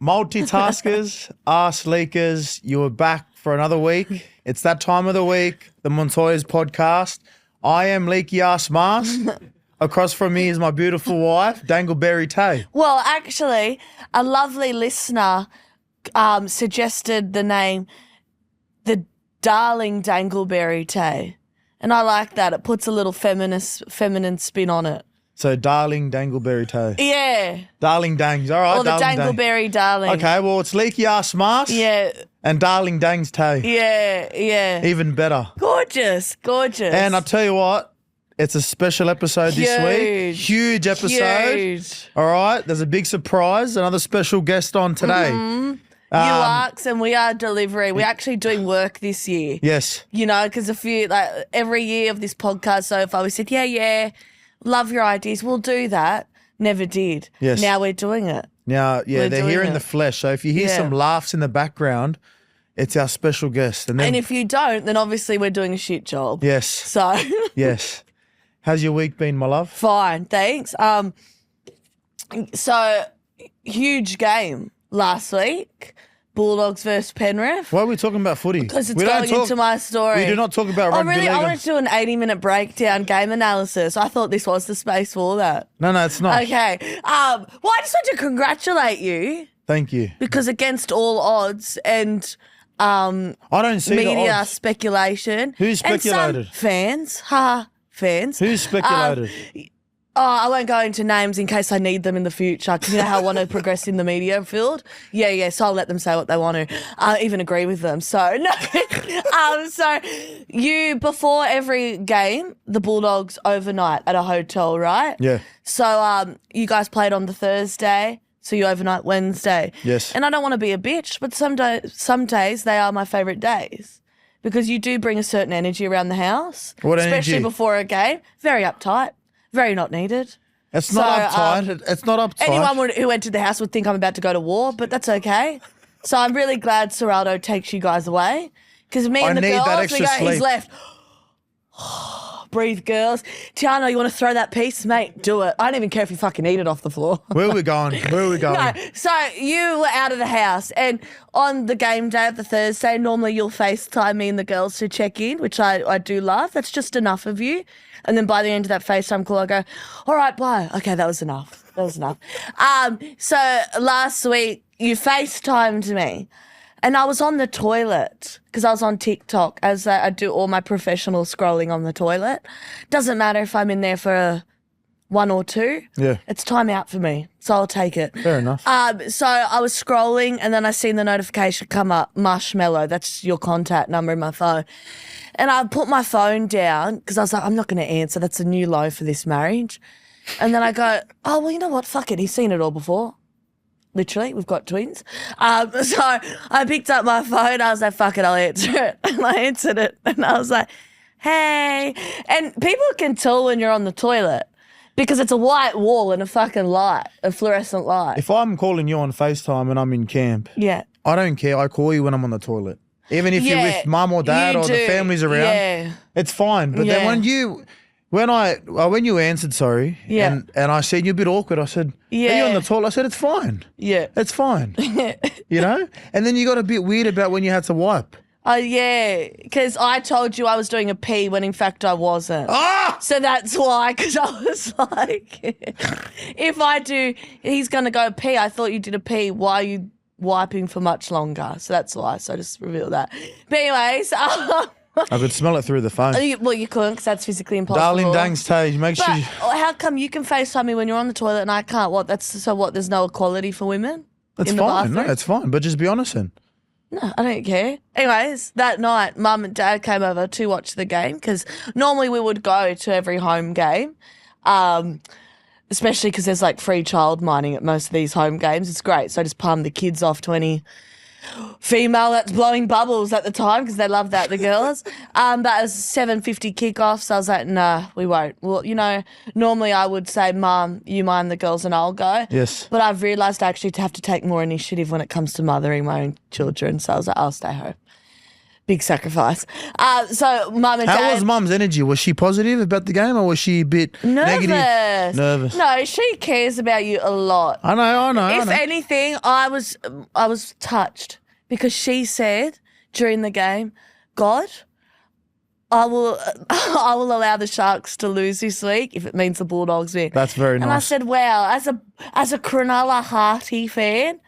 Multitaskers, arse leakers, you are back for another week. It's that time of the week, the Montoyas podcast. I am Leaky Ass Mars. Across from me is my beautiful wife, Dangleberry Tay. Well, actually, a lovely listener suggested the name, the Darling Dangleberry Tay. And I like that. It puts a little feminine spin on it. So, Darling Dangleberry Tay. Yeah. Darling Dangs, all right. Or the Darling Dangleberry Darling. Okay, well, it's Leaky Ass Mars. Yeah. And Darling Dangs Tay. Yeah. Even better. Gorgeous. And I tell you what, it's a special episode this week. Huge episode. Huge. All right, there's a big surprise. Another special guest on today. You ask, and we are delivering. We're actually doing work this year. Yes. You know, because every year of this podcast so far, we said, yeah, love your ideas. We'll do that. Never did. Yes. Now we're doing it. Now, We're they're doing here in it. the flesh. So if you hear some laughs in the background, it's our special guest. And then, And if you don't, then obviously we're doing a shit job. yes, So yes. How's your week been, my love? fine, thanks. So huge game last week. Bulldogs versus Penrith. Why are we talking about footy? Because it's going into my story. We do not talk about rugby league. I wanted to do an 80-minute breakdown game analysis. I thought this was the space for that. No, it's not. Okay. Well, I just want to congratulate you Thank you. because against all odds and I don't see the media odds. speculation. Who and some speculated? fans. Fans. Who speculated? I won't go into names in case I need them in the future because you know how I want to progress in the media field? Yeah, so I'll let them say what they want to. I even agree with them. So, no. So before every game, the Bulldogs overnight at a hotel, right? Yeah. So you guys played on the Thursday, so you overnight Wednesday. Yes. And I don't want to be a bitch, but some days they are my favourite days because you do bring a certain energy around the house. What energy? Especially before a game. Very uptight. Very not needed. It's not uptight. It's not uptight. Anyone who entered the house would think I'm about to go to war, but that's okay. So I'm really glad Serraldo takes you guys away because me and the girls, we go, he's left. Breathe, girls. Tiana, you want to throw that piece? Mate, do it. I don't even care if you fucking eat it off the floor. Where are we going? No, so you were out of the house and on the game day of the Thursday, normally you'll FaceTime me and the girls to check in, which I do love. That's just enough of you. And then by the end of that FaceTime call, I go, all right, bye. Okay, that was enough. So last week you FaceTimed me and I was on the toilet because I was on TikTok as I do all my professional scrolling on the toilet. Doesn't matter if I'm in there for one or two. Yeah. It's time out for me, so I'll take it. Fair enough. So I was scrolling and then I seen the notification come up, Marshmallow, that's your contact number in my phone. And I put my phone down because I was like, I'm not going to answer. That's a new low for this marriage. And then I go, oh, well, you know what? Fuck it. He's seen it all before. Literally, we've got twins. So I picked up my phone. I was like, fuck it, I'll answer it. And I answered it. And I was like, hey. And people can tell when you're on the toilet because it's a white wall and a fucking light, a fluorescent light. If I'm calling you on FaceTime and I'm in camp, Yeah. I don't care. I call you when I'm on the toilet. Even if you're with mum or dad you or the do. family's around, it's fine. But then when you answered, Yeah. and I said you're a bit awkward, I said, are you on the toilet? I said, it's fine. Yeah. It's fine. You know? And then you got a bit weird about when you had to wipe. Oh, yeah, because I told you I was doing a pee when in fact I wasn't. Ah! So that's why, because I was like, he's going to go pee. I thought you did a pee. Why are you wiping for much longer? So that's why. So I just revealed that. But anyways. I could smell it through the phone. Well, you couldn't because that's physically impossible. Darling Dangs Tage, make sure But you... how come you can FaceTime me when you're on the toilet and I can't? There's no equality for women It's in the fine. bathroom? No, it's fine. But just be honest then. No, I don't care. Anyways, that night, Mum and Dad came over to watch the game because normally we would go to every home game, especially because there's like free child mining at most of these home games. It's great. So I just palm the kids off to any female that's blowing bubbles at the time because they love that, the girls. But it was 7:50 kickoff, so I was like, nah, we won't. Well, normally I would say, Mum, you mind the girls and I'll go. Yes. But I've realised I actually have to take more initiative when it comes to mothering my own children, so I was like, I'll stay home. Big sacrifice. So mum and How dad. was mum's energy? Was she positive about the game or was she a bit negative? Nervous. No, she cares about you a lot. I know. If anything, I was touched because she said during the game, God, I will allow the Sharks to lose this week if it means the Bulldogs win. That's very nice. And I said, wow, as a Cronulla Hearty fan,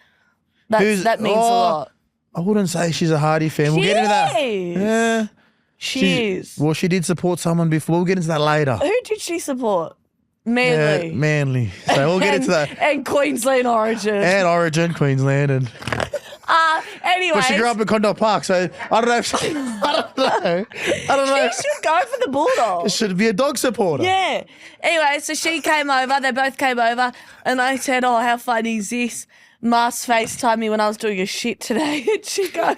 that means a lot. I wouldn't say she's a Hardy fan. We'll get into that. Yeah. She is. Well, she did support someone before. We'll get into that later. Who did she support? Manly. Yeah, Manly. So we'll get into that. And Queensland Origin. And Origin, Queensland. And anyway. but she grew up in Condell Park, so I don't know. I don't know. She should go for the Bulldogs. Should be a dog supporter. Yeah. Anyway, so she came over. They both came over. And I said, oh, how funny is this? Mars FaceTimed me when I was doing a shit today. And she goes,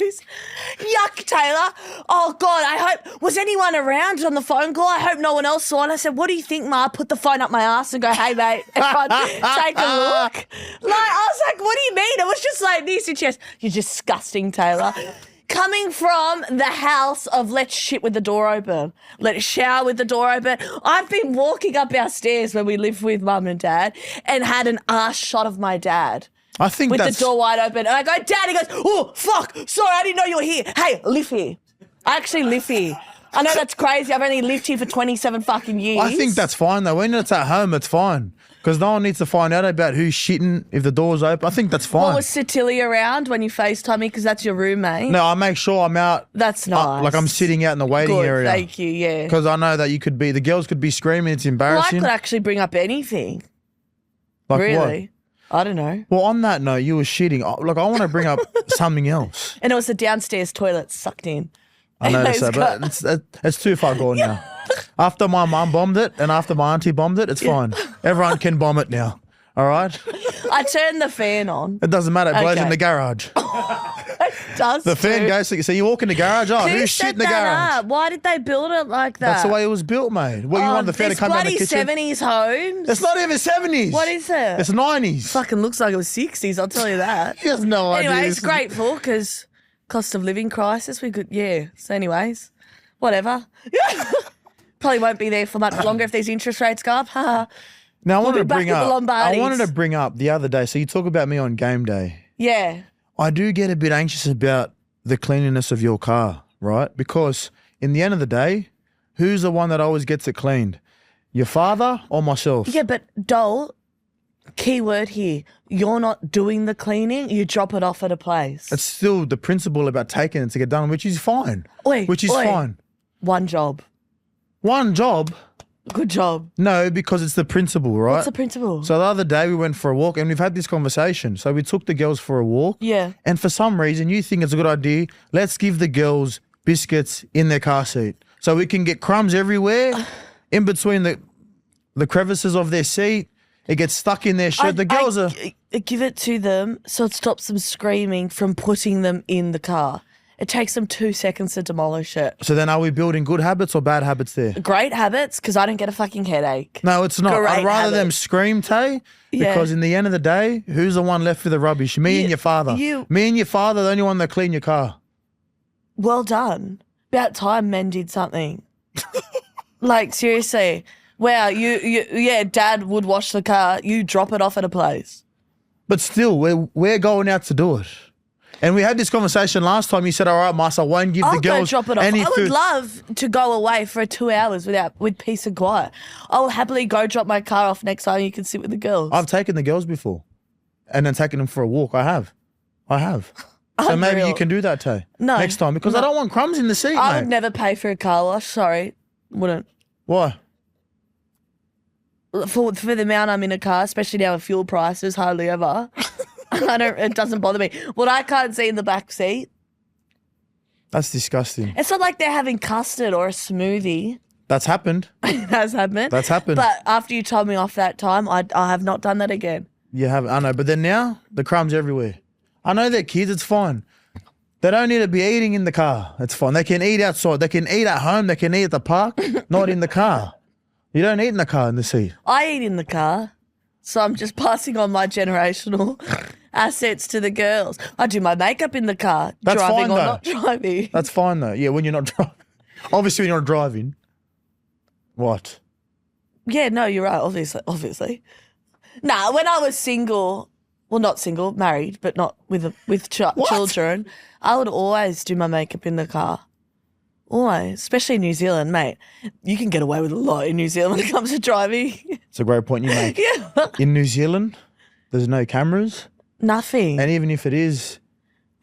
yuck, Tayla. Oh, God, I hope, was anyone around on the phone call? I hope no one else saw it. I said, what do you think, Ma? Put the phone up my ass and go, hey, mate, everyone, take a look. I was like, what do you mean? It was just like this. And she goes, you're disgusting, Tayla. Coming from the house of let's shit with the door open, let's shower with the door open. I've been walking up our stairs when we lived with Mum and Dad and had an ass shot of my dad. I think with that's... the door wide open. And I go, Dad, he goes, oh, fuck, sorry, I didn't know you were here. Hey, live here. I actually live here. I know that's crazy. I've only lived here for 27 fucking years. I think that's fine, though. When it's at home, it's fine. Because no one needs to find out about who's shitting if the door's open. I think that's fine. Well, was Satilli around when you FaceTime me? Because that's your roommate. No, I make sure I'm out. That's nice. Like I'm sitting out in the waiting Good, area. thank you, yeah. Because I know that the girls could be screaming. It's Well, I embarrassing. could actually bring up anything. Like Really? what? I don't know. Well, on that note, you were shitting. Look, I want to bring up something else. And it was the downstairs toilet sucked in. I noticed that, but it's too far gone now. After my mum bombed it and after my auntie bombed it, it's fine. Everyone can bomb it now. All right? I turned the fan on. It doesn't matter. It blows Okay. in the garage. It does The fan too. goes, so you walk in the garage, who's shit set in the that garage? up? Why did they build it like that? That's the way it was built, mate. What, you want the fan to come out the Bloody kitchen? 70s homes. It's not even 70s. What is it? It's 90s. Fucking looks like it was 60s, I'll tell you that. He has no idea. Anyway, it's grateful because cost of living crisis, we could, yeah. So anyways, whatever. Probably won't be there for much longer if these interest rates go up. Ha. Now, I wanted to be back bring at the up. I Lombardis. wanted to bring up the other day. So you talk about me on game day. Yeah. I do get a bit anxious about the cleanliness of your car, right? Because in the end of the day, who's the one that always gets it cleaned? Your father or myself? Yeah, but Dole, key word here, you're not doing the cleaning, you drop it off at a place. It's still the principle about taking it to get done, which is fine. Oi, which is oi. fine. One job. One job? Good job. No, because it's the principle, right? What's the principle? So the other day we went for a walk and we've had this conversation. So we took the girls for a walk. Yeah. And for some reason you think it's a good idea. Let's give the girls biscuits in their car seat. So we can get crumbs everywhere in between the crevices of their seat. It gets stuck in their shirt. The girls are... I give it to them so it stops them screaming from putting them in the car. It takes them 2 seconds to demolish it. So then are we building good habits or bad habits there? Great habits because I don't get a fucking headache. No, it's not. Great I'd rather them habits. scream, Tay, Yeah. because in the end of the day, who's the one left with the rubbish? Me and your father. Me and your father are the only one that clean your car. Well done. About time men did something. Like, seriously. Wow, yeah, Dad would wash the car. You drop it off at a place. But still, we're going out to do it. And we had this conversation last time. You said, all right, Mas, I won't give I'll the girls go drop it off. any I would food. love to go away for 2 hours with peace and quiet. I'll happily go drop my car off next time you can sit with the girls. I've taken the girls before and then taken them for a walk. I have. So maybe you Unreal. can do that, Tay. No. Next time. Because I don't want crumbs in the seat, I mate. would never pay for a car wash. Sorry. Wouldn't. Why? For the amount I'm in a car, especially now with fuel prices, hardly ever. It doesn't bother me. What I can't see in the back seat, That's disgusting. it's not like they're having custard or a smoothie. That's happened. It has happened. That's happened. But after you told me off that time, I have not done that again. You haven't. I know. But then now, the crumbs everywhere. I know they're kids. It's fine. They don't need to be eating in the car. It's fine. They can eat outside. They can eat at home. They can eat at the park, not in the car. You don't eat in the car in the seat. I eat in the car, so I'm just passing on my generational assets to the girls. I do my makeup in the car, That's driving fine, or though. not driving. That's fine though. Yeah, when you're not driving. Obviously, when you're not driving. What? Yeah, no, you're right. Obviously. Nah, when I was single, well, not single, married, but not with children, I would always do my makeup in the car. Always, especially in New Zealand, mate. You can get away with a lot in New Zealand when it comes to driving. It's a great point you make. Yeah. In New Zealand, there's no cameras, Nothing. and even if it is,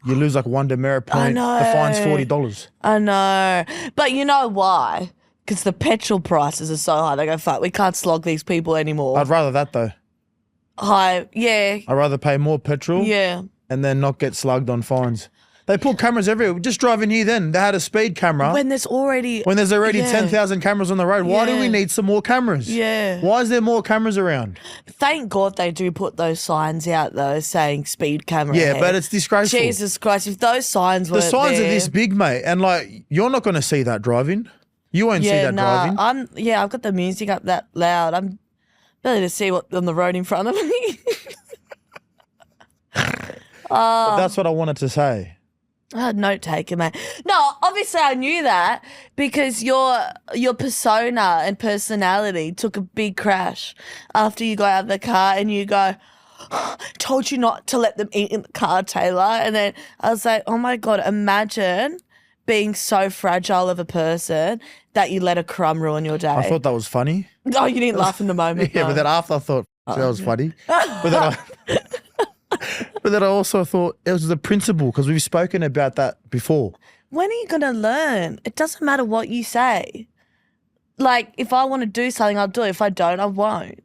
you lose like one demerit point. know. The fine's $40. I know. But you know why? Because the petrol prices are so high. They go, fuck, we can't slog these people anymore. I'd rather that though. High, yeah. I'd rather pay more petrol Yeah. and then not get slugged on fines. They put cameras everywhere. Just driving here then, they had a speed camera. When there's already... When there's already Yeah. 10,000 cameras on the road, why do we Yeah. need some more cameras? Yeah. Why is there more cameras around? Thank God they do put those signs out, though, saying speed camera Yeah, ahead. but it's disgraceful. Jesus Christ, if those signs were The signs there, are this big, mate, and like you're not going to see that driving. You won't see that driving. I've got the music up that loud. I'm barely to see what's on the road in front of me. But that's what I wanted to say. Note taker, mate. No, obviously I knew that because your persona and personality took a big crash after you got out of the car and you go, told you not to let them eat in the car, Tayla. And then I was like, oh my God, imagine being so fragile of a person that you let a crumb ruin your day. I thought that was funny. Oh, you didn't laugh in the moment. Yeah, no. but then after I thought that was funny. But then I also thought it was the principle because we've spoken about that before. When are you going to learn? It doesn't matter what you say. Like, if I want to do something, I'll do it. If I don't, I won't.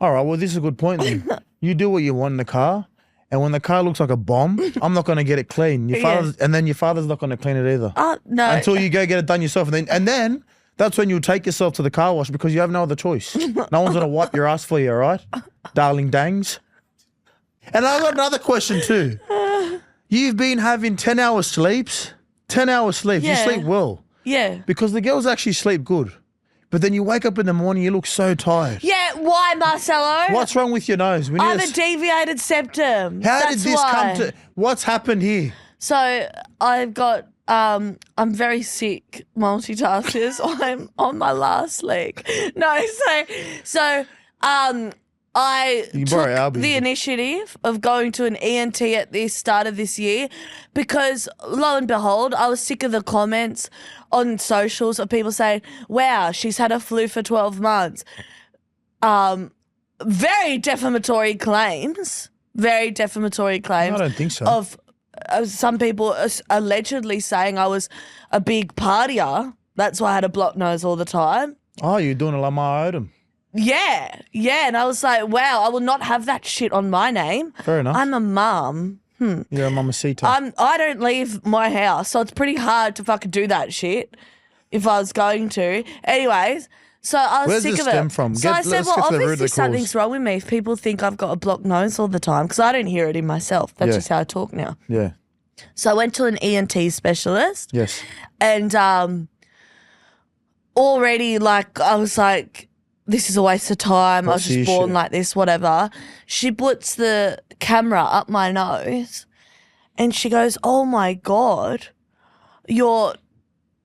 All right, well, this is a good point then. You do what you want in the car, and when the car looks like a bomb, I'm not going to get it clean. And then your father's not going to clean it either. No. Until you go get it done yourself. And then that's when you'll take yourself to the car wash because you have no other choice. No one's going to wipe your ass for you, all right? Darling dangs. And I've got another question too. You've been having 10-hour sleeps. 10-hour sleeps. Yeah. You sleep well. Yeah. Because the girls actually sleep good. But then you wake up in the morning, you look so tired. Yeah, why, Marcelo? What's wrong with your nose? I have a deviated septum. How That's did this why. come to... What's happened here? So I've got, I'm very sick multitaskers. I'm on my last leg. No, so I You can borrow took Albies. the initiative of going to an ENT at the start of this year because, lo and behold, I was sick of the comments on socials of people saying, wow, she's had a flu for 12 months. Very defamatory claims. Very defamatory claims. I don't think so. Of some people allegedly saying I was a big partier. That's why I had a blocked nose all the time. Oh, you're doing a Lamar Odom. Yeah, and I was like, wow, I will not have that shit on my name. Fair enough. I'm a mum. You're a mamacita. I don't leave my house, so it's pretty hard to fucking do that shit if I was going to. Anyways, so I was Where's sick this of it. stem from? So I said, Let's get to the root of obviously the something's cause. wrong with me if people think I've got a blocked nose all the time because I don't hear it in myself. That's Yeah. just how I talk now. Yeah. So I went to an ENT specialist. Yes. And already, like, I was like, this is a waste of time. I was What's the just born issue? like this, whatever. She puts the camera up my nose and she goes, oh, my God, your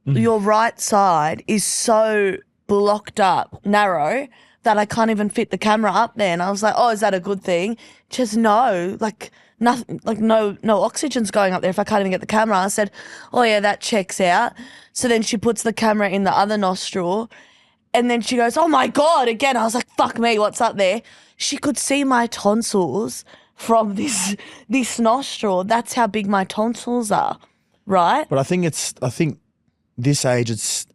right side is so blocked up, narrow, that I can't even fit the camera up there. And I was like, oh, is that a good thing? Just no, like nothing, like no oxygen's going up there if I can't even get the camera. I said, oh yeah, that checks out. So then she puts the camera in the other nostril and then she goes, oh my God, again. I was like, fuck me, what's up there? She could see my tonsils from this nostril. That's how big my tonsils are, right? But I think this age it's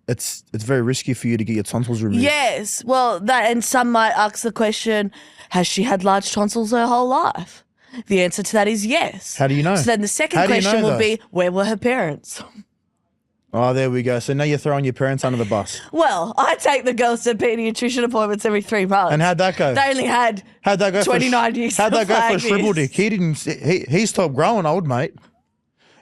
very risky for you to get your tonsils removed. Yes. Well, and some might ask the question, has she had large tonsils her whole life? The answer to that is yes. How do you know? So then the second How do you question know, will though? be, where were her parents? Oh, there we go. So now you're throwing your parents under the bus. Well, I take the girls to paediatrician appointments every 3 months. And how'd that go? They only had How'd that go 29 years How'd that of go for practice. Shrivel Dick? He stopped growing, old mate.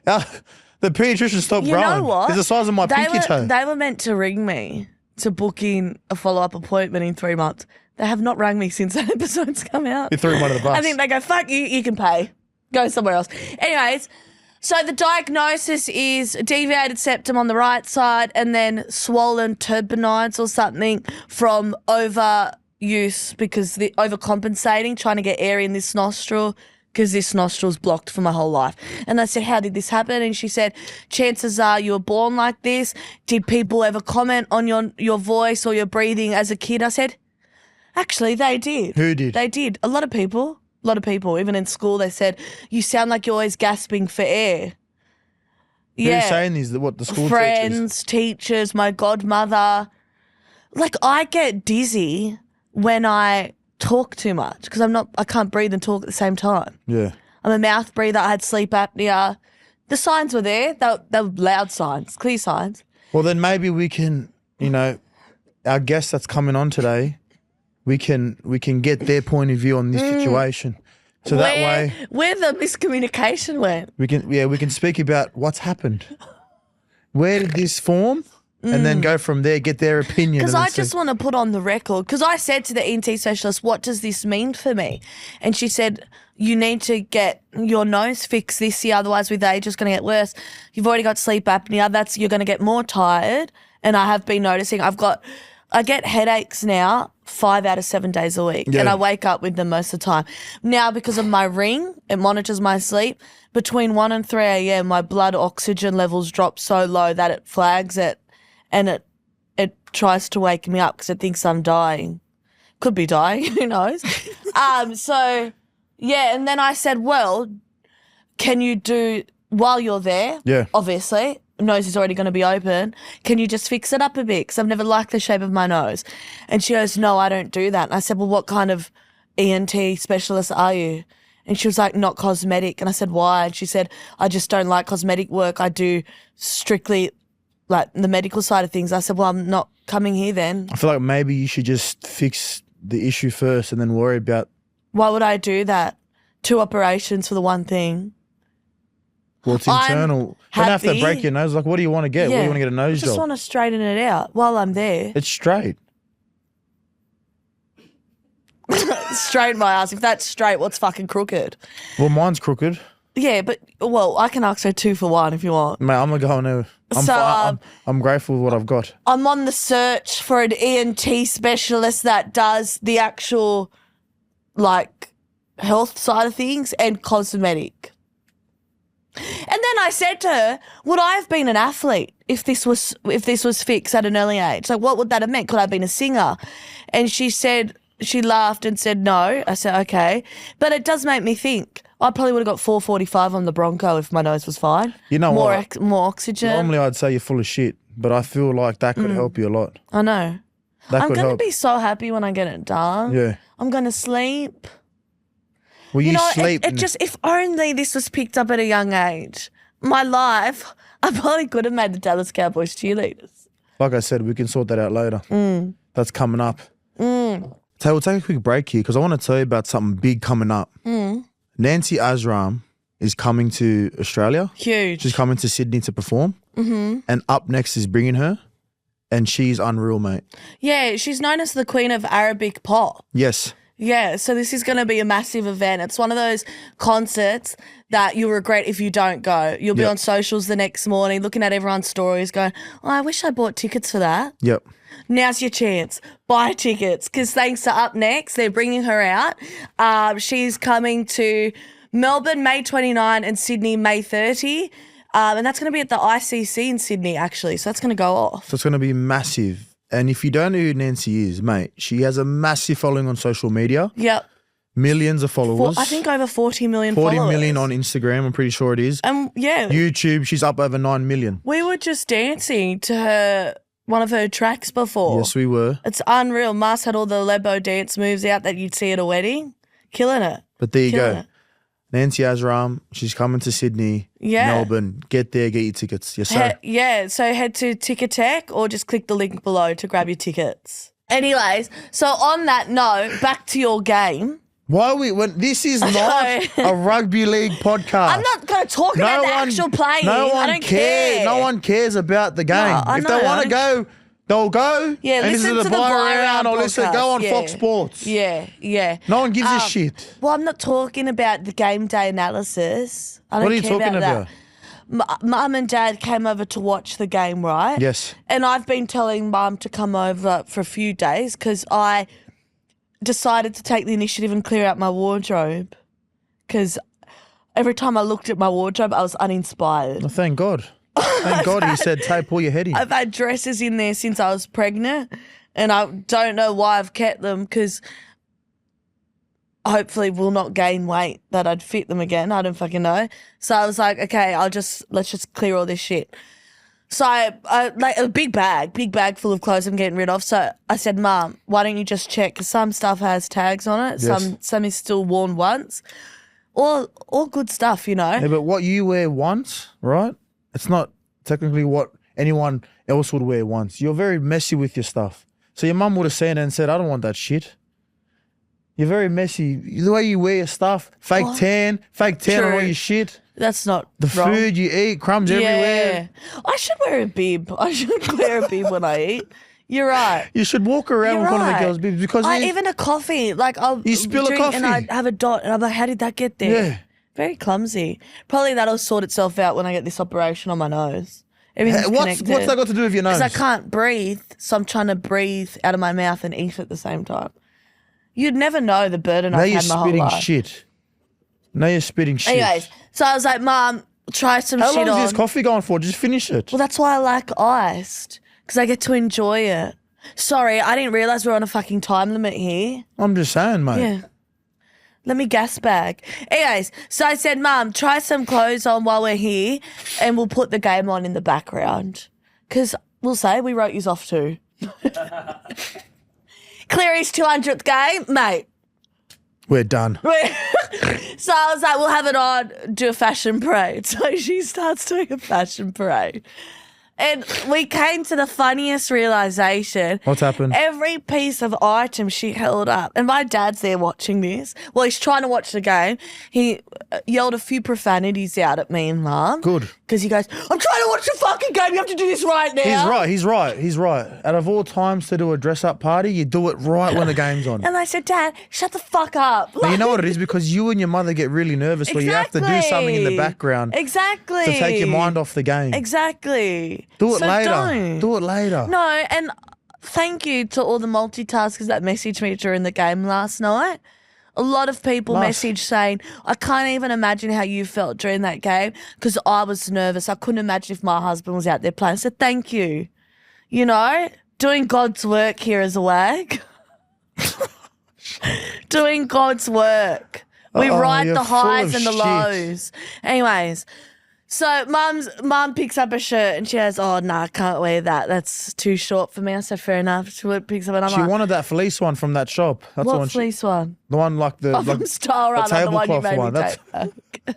The paediatrician stopped You growing. know what? It's the size of my pinky toe. They were meant to ring me to book in a follow-up appointment in 3 months. They have not rang me since that episode's come out. You threw him under the bus. I think they go, fuck you, you can pay. Go somewhere else. Anyways, so the diagnosis is deviated septum on the right side and then swollen turbinates or something from overuse because the overcompensating, trying to get air in this nostril because this nostril's blocked for my whole life. And I said, how did this happen? And she said, chances are you were born like this. Did people ever comment on your voice or your breathing as a kid? I said, actually, they did. Who did? They did. A lot of people. Even in school, they said, you sound like you're always gasping for air. Who's saying these? What, the school Friends, teachers, my godmother. Like, I get dizzy when I talk too much because I can't breathe and talk at the same time. Yeah. I'm a mouth breather. I had sleep apnea. The signs were there. They were loud signs, clear signs. Well, then maybe we can, our guest that's coming on today, we can get their point of view on this situation. So that way, where the miscommunication went. we can speak about what's happened. Where did this form? And then go from there, get their opinion. Because I just want to put on the record, because I said to the ENT specialist, what does this mean for me? And she said, you need to get your nose fixed this year, otherwise with age it's going to get worse. You've already got sleep apnea, you're going to get more tired. And I have been noticing, I get headaches now 5 out of 7 days a week. Yeah. And I wake up with them most of the time. Now, because of my ring, it monitors my sleep. Between 1 and 3 a.m., my blood oxygen levels drop so low that it flags it. And it tries to wake me up because it thinks I'm dying. Could be dying, who knows? So, yeah, and then I said, well, can you do, while you're there, obviously, nose is already going to be open, can you just fix it up a bit? Because I've never liked the shape of my nose. And she goes, no, I don't do that. And I said, well, what kind of ENT specialist are you? And she was like, not cosmetic. And I said, why? And she said, I just don't like cosmetic work. I do strictly like the medical side of things. I said, well, I'm not coming here then. I feel like maybe you should just fix the issue first and then worry about. Why would I do that? 2 operations for the one thing. Well, it's internal. You don't have to break your nose. Like, what do you want to get? Yeah. What do you want to get a nose I just job? want to straighten it out while I'm there. It's straight. Straighten my ass. If that's straight, what's fucking crooked? Well, mine's crooked. Yeah, but, well, I can ask her 2 for 1 if you want. Mate, I'm going to go on there. I'm grateful with what I've got. I'm on the search for an ENT specialist that does the actual, like, health side of things and cosmetic. And then I said to her, would I have been an athlete if this was fixed at an early age? Like, what would that have meant? Could I have been a singer? And she laughed and said no. I said, okay. But it does make me think. I probably would have got 445 on the Bronco if my nose was fine. You know what? More oxygen. Normally I'd say you're full of shit, but I feel like that could help you a lot. I know. I'm going to be so happy when I get it done. Yeah. I'm going to sleep. Well, you sleep. It just, if only this was picked up at a young age. My life, I probably could have made the Dallas Cowboys cheerleaders. Like I said, we can sort that out later. That's coming up. So we'll take a quick break here because I want to tell you about something big coming up. Nancy Asram is coming to Australia. Huge. She's coming to Sydney to perform. And Up Next is bringing her. And she's unreal, mate. Yeah, she's known as the queen of Arabic pop. Yes. Yeah, so this is going to be a massive event. It's one of those concerts that you'll regret if you don't go. You'll be on socials the next morning looking at everyone's stories going, oh, I wish I bought tickets for that. Yep. Now's your chance. Buy tickets because thanks to Up Next, they're bringing her out. She's coming to Melbourne May 29 and Sydney May 30. And that's going to be at the ICC in Sydney, actually. So that's going to go off. So it's going to be massive. And if you don't know who Nancy is, mate, she has a massive following on social media. Yep. Millions of followers. I think over 40 million 40 followers. million on Instagram, I'm pretty sure it is. Yeah. YouTube, she's up over 9 million. We were just dancing to one of her tracks before. Yes, we were. It's unreal. Mars had all the Lebo dance moves out that you'd see at a wedding. Killing it. But there you Killing go. it. Nancy Asram, she's coming to Sydney, Melbourne. Get there, get your tickets. Yes, sir. So head to Ticketek or just click the link below to grab your tickets. Anyways, so on that note, back to your game. Why are we? This is not a rugby league podcast. I'm not going to talk about the actual playing. No one I don't care. No one cares about the game. No, if they want to go they'll go Yeah, and listen to the Blow Blow Around or listen, podcast, go on yeah. Fox Sports. Yeah. No one gives a shit. Well, I'm not talking about the game day analysis. I don't What are you care talking about? about? Mum and Dad came over to watch the game, right? Yes. And I've been telling Mum to come over for a few days because I decided to take the initiative and clear out my wardrobe because every time I looked at my wardrobe, I was uninspired. Well, thank God. Thank God he said, "Tay, pull your head in." I've had dresses in there since I was pregnant and I don't know why I've kept them because hopefully will not gain weight that I'd fit them again. I don't fucking know. So I was like, okay, let's just clear all this shit. So I like a big bag full of clothes I'm getting rid of. So I said, Mum, why don't you just check? Because some stuff has tags on it. Yes. Some is still worn once. All good stuff, you know. Yeah, but what you wear once, right? It's not technically what anyone else would wear once. You're very messy with your stuff. So your mum would have seen it and said, I don't want that shit. You're very messy. The way you wear your stuff, fake tan on all True. your shit. That's not The wrong. food you eat, crumbs everywhere. I should wear a bib. I should wear a bib when I eat. You're right. You should walk around You're with one of the right. girls' bibs because Even a coffee, like I'll You spill a drink coffee. and I have a dot, and I'm like, how did that get there? Yeah. Very clumsy. Probably that'll sort itself out when I get this operation on my nose. Everything's What's connected. that got to do with your nose? Because I can't breathe, so I'm trying to breathe out of my mouth and eat at the same time. You'd never know the burden Now I've you're had my whole spitting life. shit. Now you're spitting shit. Anyways, so I was like, Mum, try some How shit long on. is this coffee going for? Just finish it. Well, that's why I like iced, because I get to enjoy it. Sorry, I didn't realise we're on a fucking time limit here. I'm just saying, mate. Yeah. Let me gas bag. Anyways, so I said, Mum, try some clothes on while we're here and we'll put the game on in the background. Because we'll say we wrote yous off too. Cleary's 200th game, mate. We're done. So I was like, we'll have it on, do a fashion parade. So she starts doing a fashion parade. And we came to the funniest realisation. What's happened? Every piece of item she held up, and my dad's there watching this. Well, he's trying to watch the game. He yelled a few profanities out at me and Mum. Good. Because he goes, I'm trying to watch the fucking game. You have to do this right now. He's right. Out of all times to do a dress-up party, you do it right when the game's on. And I said, Dad, shut the fuck up. But you know what it is? Because you and your mother get really nervous where you have to do something in the background Exactly. to take your mind off the game. Exactly. Do it So later. don't. Do it later. No, and thank you to all the multitaskers that messaged me during the game last night. A lot of people messaged saying, I can't even imagine how you felt during that game because I was nervous. I couldn't imagine if my husband was out there playing. So thank you. You know, doing God's work here as a wag. Doing God's work. We ride you're the full of highs and the shit. lows. Anyways, so mum picks up a shirt and she goes, oh, no, I can't wear that. That's too short for me. I said, fair enough. She picks up and I'm She like, wanted that fleece one from that shop. That's the what one. fleece one? The one like the Oh, from Style Run, the one you tablecloth made one. me That's take.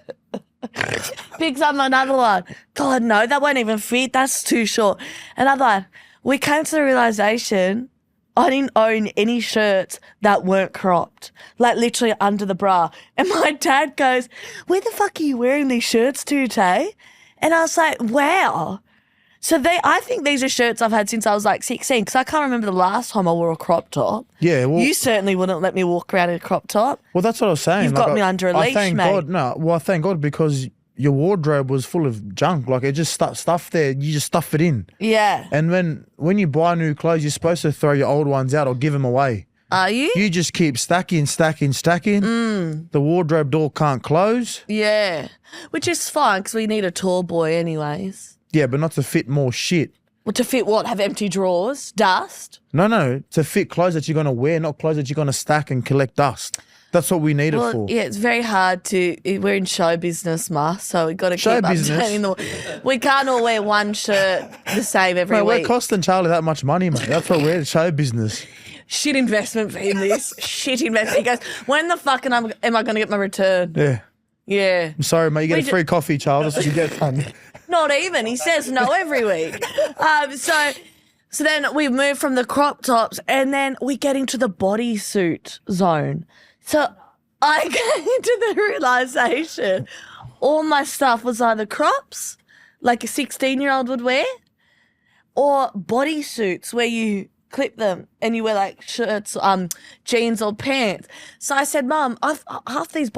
Picks up another one. God, no, that won't even fit. That's too short. And I'm like, we came to the realisation I didn't own any shirts that weren't cropped, like literally under the bra. And my dad goes, where the fuck are you wearing these shirts to, Tay? And I was like, wow. So I think these are shirts I've had since I was like 16 because I can't remember the last time I wore a crop top. Yeah, well, You certainly wouldn't let me walk around in a crop top. well, that's what I was saying. You've got me under a leash, thank mate. God. No, well, I thank God because your wardrobe was full of junk. Like it just stuff there. You just stuff it in. Yeah. And when you buy new clothes, you're supposed to throw your old ones out or give them away. Are you? You just keep stacking. The wardrobe door can't close. Yeah. Which is fine because we need a tall boy anyways. Yeah, but not to fit more shit. Well, to fit what? Have empty drawers? Dust? No, to fit clothes that you're going to wear, not clothes that you're going to stack and collect dust. That's what we need it Well, for. yeah, it's very hard to. We're in show business, Ma, so we've got to Show keep business? updating we can't all wear one shirt the same every Mate, we're week. costing Charlie that much money, mate. That's what we're show business. Shit investment for him, this. Shit investment. He goes, when the fuck am I going to get my return? Yeah. Yeah. I'm sorry, mate. You get We a free coffee, Charles. That's what you get done. Not even. He says no every week. So then we move from the crop tops and then we get into the bodysuit zone. So I came to the realisation all my stuff was either crops, like a 16-year-old would wear, or bodysuits where you clip them and you wear like shirts, jeans or pants. So I said, Mum, half these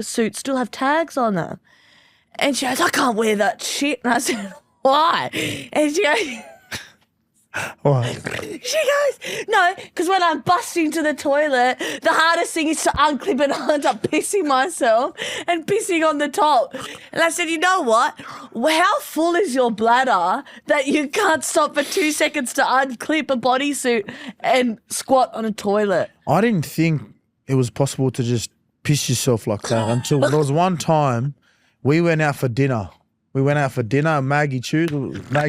suits still have tags on them. And she goes, I can't wear that shit. And I said, why? And she goes, What? She goes, no, because when I'm busting to the toilet, the hardest thing is to unclip and I end up pissing myself and pissing on the top. And I said, you know what? How full is your bladder that you can't stop for 2 seconds to unclip a bodysuit and squat on a toilet? I didn't think it was possible to just piss yourself like that until there was one time we went out for dinner. Maggie chose,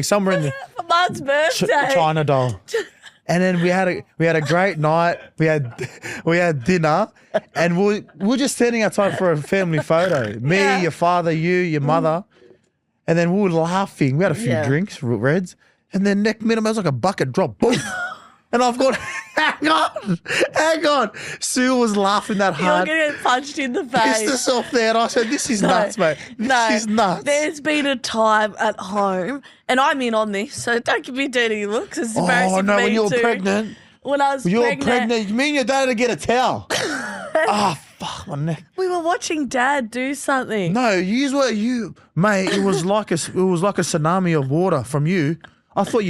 somewhere in the For Mum's birthday. China doll. And then we had a great night. We had dinner, and we're just standing outside for a family photo. Me, your father, you, your mother, and then we were laughing. We had a few drinks, Reds, and then next minute it was like a bucket drop, boom. And I've got, hang on. Sue was laughing that hard. You're going to get punched in the face. Pissed herself there. And I said, this is nuts, mate. This is nuts. There's been a time at home, and I'm in on this, so don't give me dirty looks. It's embarrassing for me when you were too. pregnant. When I was pregnant. Me and your dad had to get a towel. Fuck my neck. We were watching Dad do something. No, mate, it was like a tsunami of water from you. I thought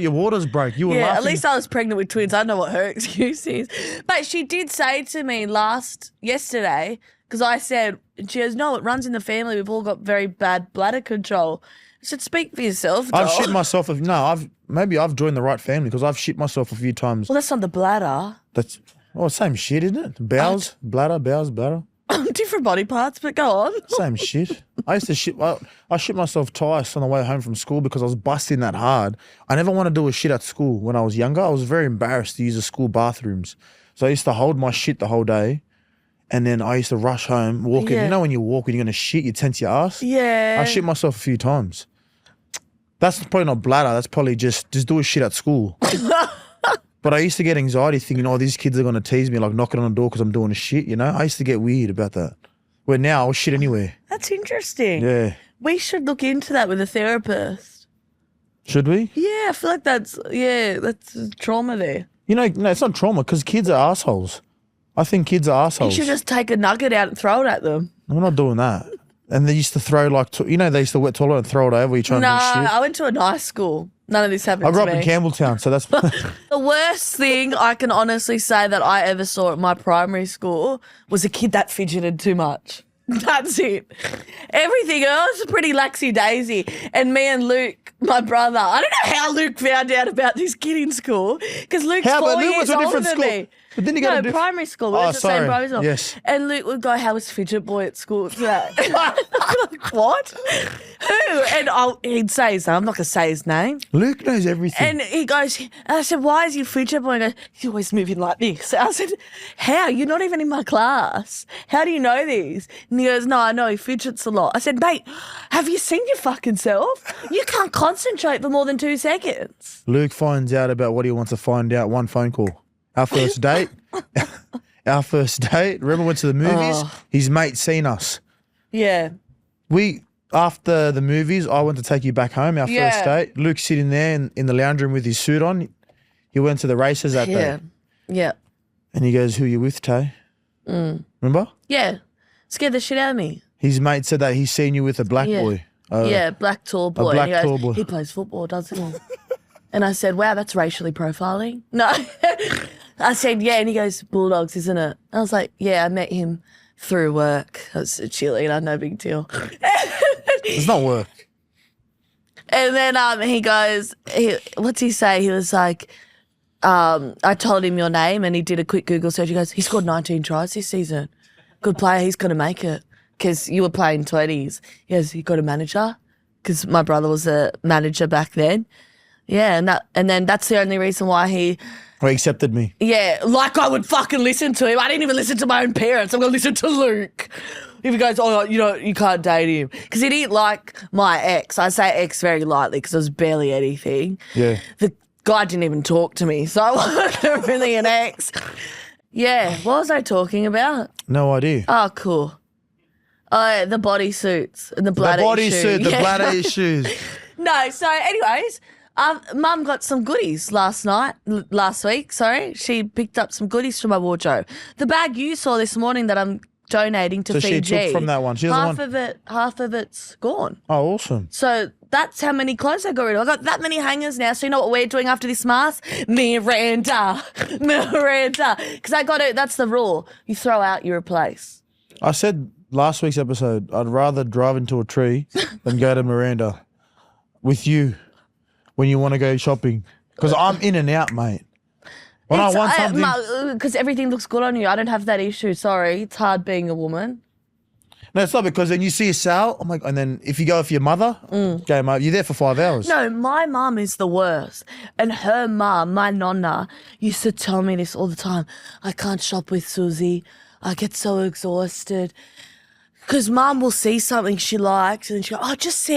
your waters broke. You were laughing. At least I was pregnant with twins. I know what her excuse is. But she did say to me yesterday, because I said, she goes, no, it runs in the family. We've all got very bad bladder control. I said, speak for yourself, doll. I've shit myself. Maybe I've joined the right family because I've shit myself a few times. Well, that's not the bladder. That's same shit, isn't it? Bowels, bladder. Different body parts, but go on. Same shit. I used to shit. I shit myself twice on the way home from school because I was busting that hard. I never wanted to do a shit at school when I was younger. I was very embarrassed to use the school bathrooms. So I used to hold my shit the whole day. And then I used to rush home, walking. Yeah. You know when you walk and you're going to shit, you tense your ass? Yeah. I shit myself a few times. That's probably not bladder. That's probably just do a shit at school. But I used to get anxiety thinking, these kids are going to tease me, like knocking on the door because I'm doing a shit, you know? I used to get weird about that. Where now I'll shit anywhere. That's interesting. Yeah. We should look into that with a therapist. Should we? Yeah, I feel like that's trauma there. No, it's not trauma because kids are assholes. I think kids are assholes. You should just take a nugget out and throw it at them. I'm not doing that. And they used to throw they used to wet toilet and throw it over you trying to do shit. I went to a nice school. None of this happened I grew to up me. in Campbelltown, so that's... The worst thing I can honestly say that I ever saw at my primary school was a kid that fidgeted too much. That's it. Everything else was pretty laxy-daisy. And me and Luke, my brother, I don't know how Luke found out about this kid in school because Luke's 4 years older than me. But then you go to primary school. We went to the same primary school. Yes. And Luke would go, how was Fidget Boy at school today? Like, what? Who? And he'd say his name. I'm not going to say his name. Luke knows everything. And he goes, and I said, why is he Fidget Boy? And he goes, he's always moving like this. I said, how? You're not even in my class. How do you know this? And he goes, no, I know he fidgets a lot. I said, mate, have you seen your fucking self? You can't concentrate for more than 2 seconds. Luke finds out about what he wants to find out, one phone call. Our first date. Remember, went to the movies? His mate seen us. Yeah. After the movies, I went to take you back home, our first date. Luke's sitting there in the lounge room with his suit on. He went to the races that day. Yeah. And he goes, who you with, Tay? Remember? Yeah. Scared the shit out of me. His mate said that he's seen you with a black boy. Black tall boy. A black and he tall goes, boy. He plays football, doesn't he? And I said, wow, that's racially profiling. No. I said, yeah. And he goes, Bulldogs, isn't it? I was like, yeah, I met him through work. I was a cheerleader, no big deal. It's not work. And then he goes, what's he say? He was like, I told him your name and he did a quick Google search. He goes, he scored 19 tries this season. Good player, he's going to make it. Because you were playing 20s. He goes, he got a manager? Because my brother was a manager back then. Yeah, and then that's the only reason why he accepted me. Yeah, like I would fucking listen to him. I didn't even listen to my own parents. I'm going to listen to Luke. If he goes, you can't date him. Because he didn't like my ex. I say ex very lightly because it was barely anything. Yeah. The guy didn't even talk to me, so I wasn't really an ex. Yeah, what was I talking about? No idea. Oh, cool. Oh, the bodysuits and the bladder issues. The bladder issues. No, so anyways, Mum got some goodies last week. Sorry, she picked up some goodies from my wardrobe. The bag you saw this morning that I'm donating to So Fiji. she took from that one. She doesn't half of it's gone. Oh, awesome. So that's how many clothes I got rid of. I got that many hangers now. So you know what we're doing after this mask? Miranda. Because I got it. That's the rule. You throw out, you replace. I said last week's episode, I'd rather drive into a tree than go to Miranda with you when you want to go shopping. Because I'm in and out, mate. When I want something... Because everything looks good on you. I don't have that issue. Sorry. It's hard being a woman. No, it's not, because then you see a sale, oh my, and then if you go with your mother, game over. You're there for 5 hours. No, my mum is the worst. And her mum, my nonna, used to tell me this all the time. I can't shop with Susie. I get so exhausted. Because mum will see something she likes and she'll go, I'll just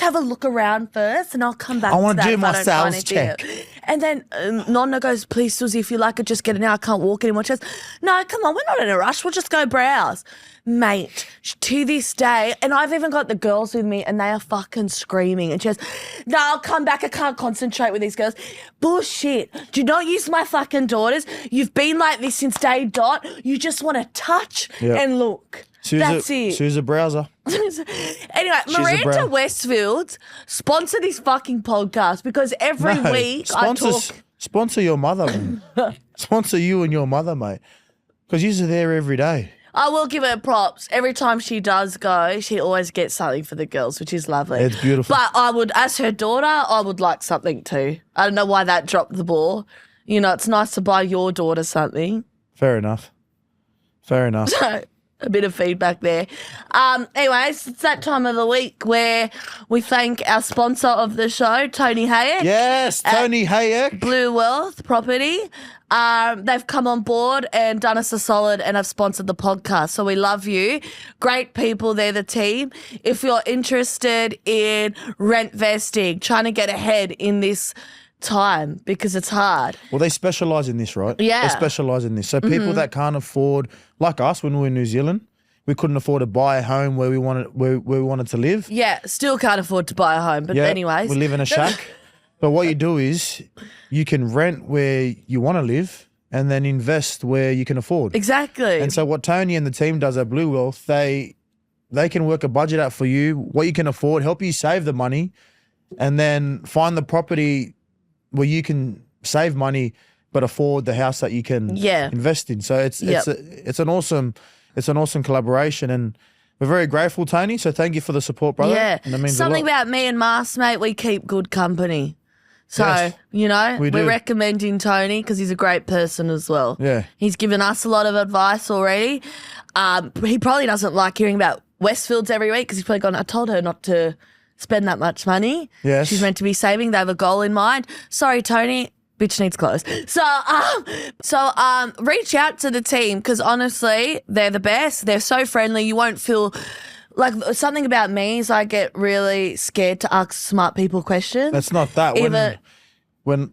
have a look around first and I'll come back I want to to that do my sales check. And then Nonna goes, please, Susie, if you like it, just get it now. I can't walk anymore. She goes, no, come on, we're not in a rush. We'll just go browse. Mate, to this day, and I've even got the girls with me and they are fucking screaming. And she goes, no, I'll come back. I can't concentrate with these girls. Bullshit. Do not use my fucking daughters. You've been like this since day dot. You just want to touch and look. That's it. She's a browser. Anyway, Miranda Westfield, sponsor this fucking podcast because every week I talk. Sponsor your mother, man. Sponsor you and your mother, mate. Because you're there every day. I will give her props. Every time she does go, she always gets something for the girls, which is lovely. It's beautiful. But I would, as her daughter, I would like something too. I don't know why that dropped the ball. You know, it's nice to buy your daughter something. Fair enough. A bit of feedback there. Anyways, it's that time of the week where we thank our sponsor of the show, Tony Hayek. Yes, Tony Hayek. Blue Wealth Property. They've come on board and done us a solid and have sponsored the podcast. So we love you. Great people. They're the team. If you're interested in rent vesting, trying to get ahead in this time because it's hard. Well, they specialise in this, right? Yeah. They specialise in this. So people that can't afford, like us when we were in New Zealand, we couldn't afford to buy a home where we wanted to live. Yeah, still can't afford to buy a home. But anyways. We live in a shack. But what you do is you can rent where you want to live and then invest where you can afford. Exactly. And so what Tony and the team does at Blue Wealth, they can work a budget out for you, what you can afford, help you save the money, and then find the property where you can save money but afford the house that you can invest in. So it's an awesome collaboration, and we're very grateful, Tony. So thank you for the support, brother. Yeah, and that means something a lot. about me and Mars, mate. We keep good company. So, Yes, we're recommending Tony because he's a great person as well. Yeah. He's given us a lot of advice already. He probably doesn't like hearing about Westfields every week because he's probably gone, I told her not to spend that much money. Yes. She's meant to be saving. They have a goal in mind. Sorry, Tony. Bitch needs clothes. So reach out to the team because honestly, they're the best. They're so friendly. You won't feel like something about me is I get really scared to ask smart people questions. That's not that. When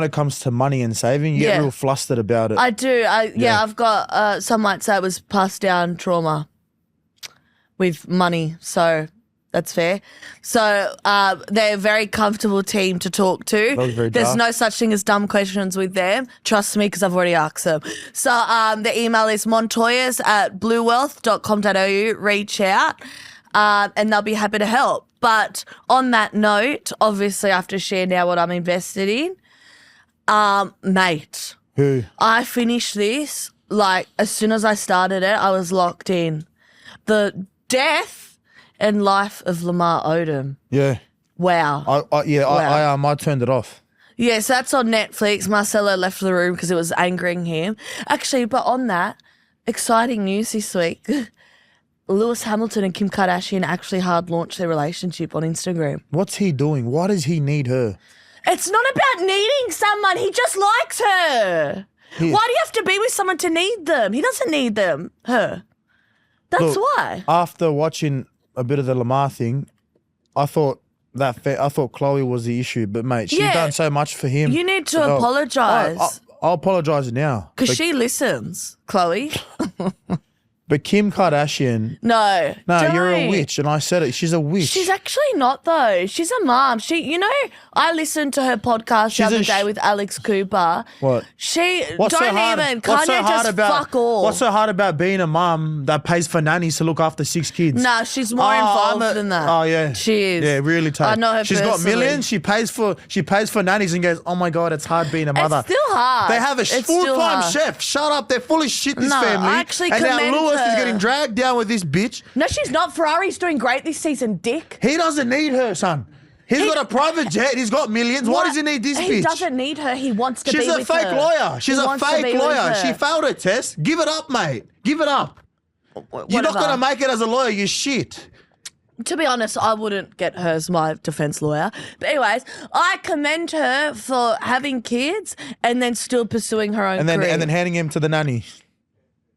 it comes to money and saving, you get real flustered about it. I do. I've got, some might say it was passed down trauma with money. So that's fair. So they're a very comfortable team to talk to. That was very There's dark. no such thing as dumb questions with them. Trust me, because I've already asked them. So the email is montoyas@bluewealth.com.au. Reach out and they'll be happy to help. But on that note, obviously I have to share now what I'm invested in. Mate, Who? I finished this, like, as soon as I started it, I was locked in. The death and life of Lamar Odom. Yeah. Wow. I turned it off. Yes, that's on Netflix. Marcelo left the room because it was angering him. Actually, but on that, exciting news this week. Lewis Hamilton and Kim Kardashian actually hard launched their relationship on Instagram. What's he doing? Why does he need her? It's not about needing someone. He just likes her. Why do you have to be with someone to need them? He doesn't need them. Her. That's why. After watching a bit of the Lamar thing, I thought Chloe was the issue, but mate, she's done so much for him. You need to apologise. I'll apologise now. Because she listens, Chloe. But Kim Kardashian, No. no, you're a don't. witch, and I said it. She's a witch. She's actually not though. She's a mom. I listened to her podcast the other day with Alex Cooper. What? Kanye just fuck all. What's so hard about being a mum that pays for nannies to look after 6 kids? Nah, she's more involved than that. Oh yeah, she is. Yeah, really tough. I know her She's got personally. millions. She pays for nannies and goes, oh my god, it's hard being a mother. It's still hard. They have a It's still full-time hard. chef. Shut up, they're full of shit. This No, family. I actually and now commend Lewis is her. getting dragged down with this bitch. No, she's not. Ferrari's doing great this season, dick. He doesn't need her, son. He's got a private jet. He's got millions. Why does he need this bitch? He doesn't need her. He wants to be She's a with fake her. lawyer. She's He a wants to fake be with lawyer. her. She failed her test. Give it up, mate. Give it up. You're not Whatever. going to make it as a lawyer. You shit. To be honest, I wouldn't get her as my defense lawyer. But anyways, I commend her for having kids and then still pursuing her own career. And then handing him to the nanny.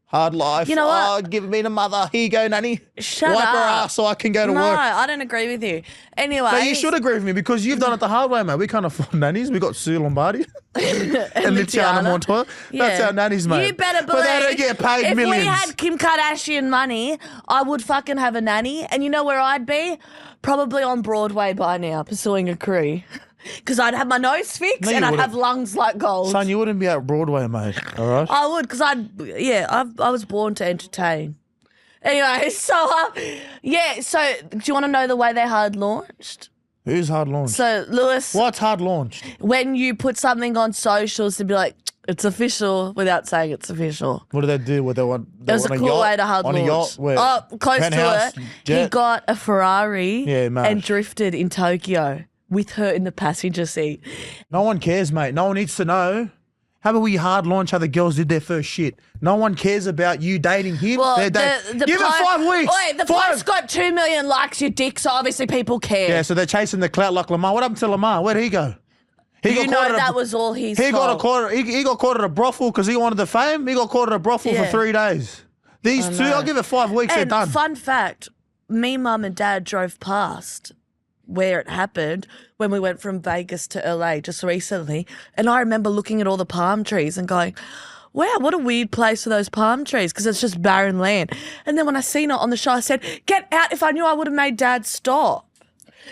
Hard life. You know what? Oh, give me the mother. Here you go, nanny. Shut Wipe her up. ass so I can go to No, work. I don't agree with you. Anyway. No, you should agree with me because you've done it the hard way, mate. We can't afford nannies. We got Sue Lombardi and Luciana Montoya. That's our nannies, mate. You better believe. But they don't get paid if millions. we had Kim Kardashian money, I would fucking have a nanny. And you know where I'd be? Probably on Broadway by now, pursuing a career. Because I'd have my nose fixed No, you and I'd wouldn't. have lungs like gold. Son, you wouldn't be at Broadway, mate. All right? I would, because I was born to entertain. Anyway, so do you want to know the way they hard launched? Who's hard launched? So, Lewis, What's hard launched? when you put something on socials to be like, it's official without saying it's official. What do they do? What they want? It was a cool way to hard on launch. a yacht? Where? Close Penthouse, to it. jet? He got a Ferrari Yeah, mad. and drifted in Tokyo with her in the passenger seat. No one cares, mate. No one needs to know. How about we hard launch how the girls did their first shit? No one cares about you dating him. Well, Give it 5 weeks. Wait, the post got 2 million likes, you dick, so obviously people care. Yeah, so they're chasing the clout like Lamar. What happened to Lamar? Where'd he go? You know that was all his He fault. he got caught at a brothel because he wanted the fame. He got caught at a brothel for Yeah. 3 days. These two, know. I'll give it 5 weeks. And they're done. fun fact, me, mum and dad drove past where it happened when we went from Vegas to LA just recently. And I remember looking at all the palm trees and going, wow, what a weird place for those palm trees because it's just barren land. And then when I seen it on the show, I said, get out. If I knew, I would have made dad stop.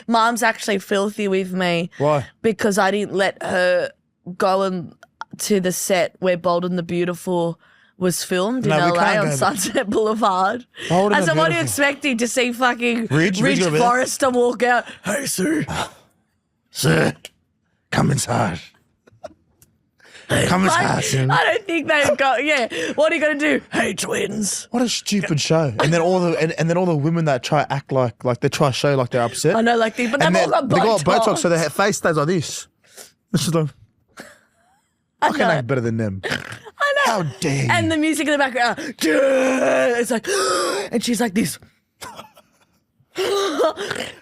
Mum's actually filthy with me. Why? Because I didn't let her go to the set where Bold and the Beautiful was filmed in No, we LA can't on go. Sunset Boulevard. Bold and I the said, what are you Beautiful. expecting to see fucking Ridge Ridge over there? Forrester walk out? Hey, Sue. Sir, come inside. Come inside, son. I don't think they've got, what are you going to do? Hey, twins. What a stupid show. And then all the women that try to act like they try to show like they're upset. I know, like, but they've And all got they got Botox, so Botox. their face stays like this. It's just like, I can know. act better than them. I know. How dare you? And the music in the background, it's like, and she's like this.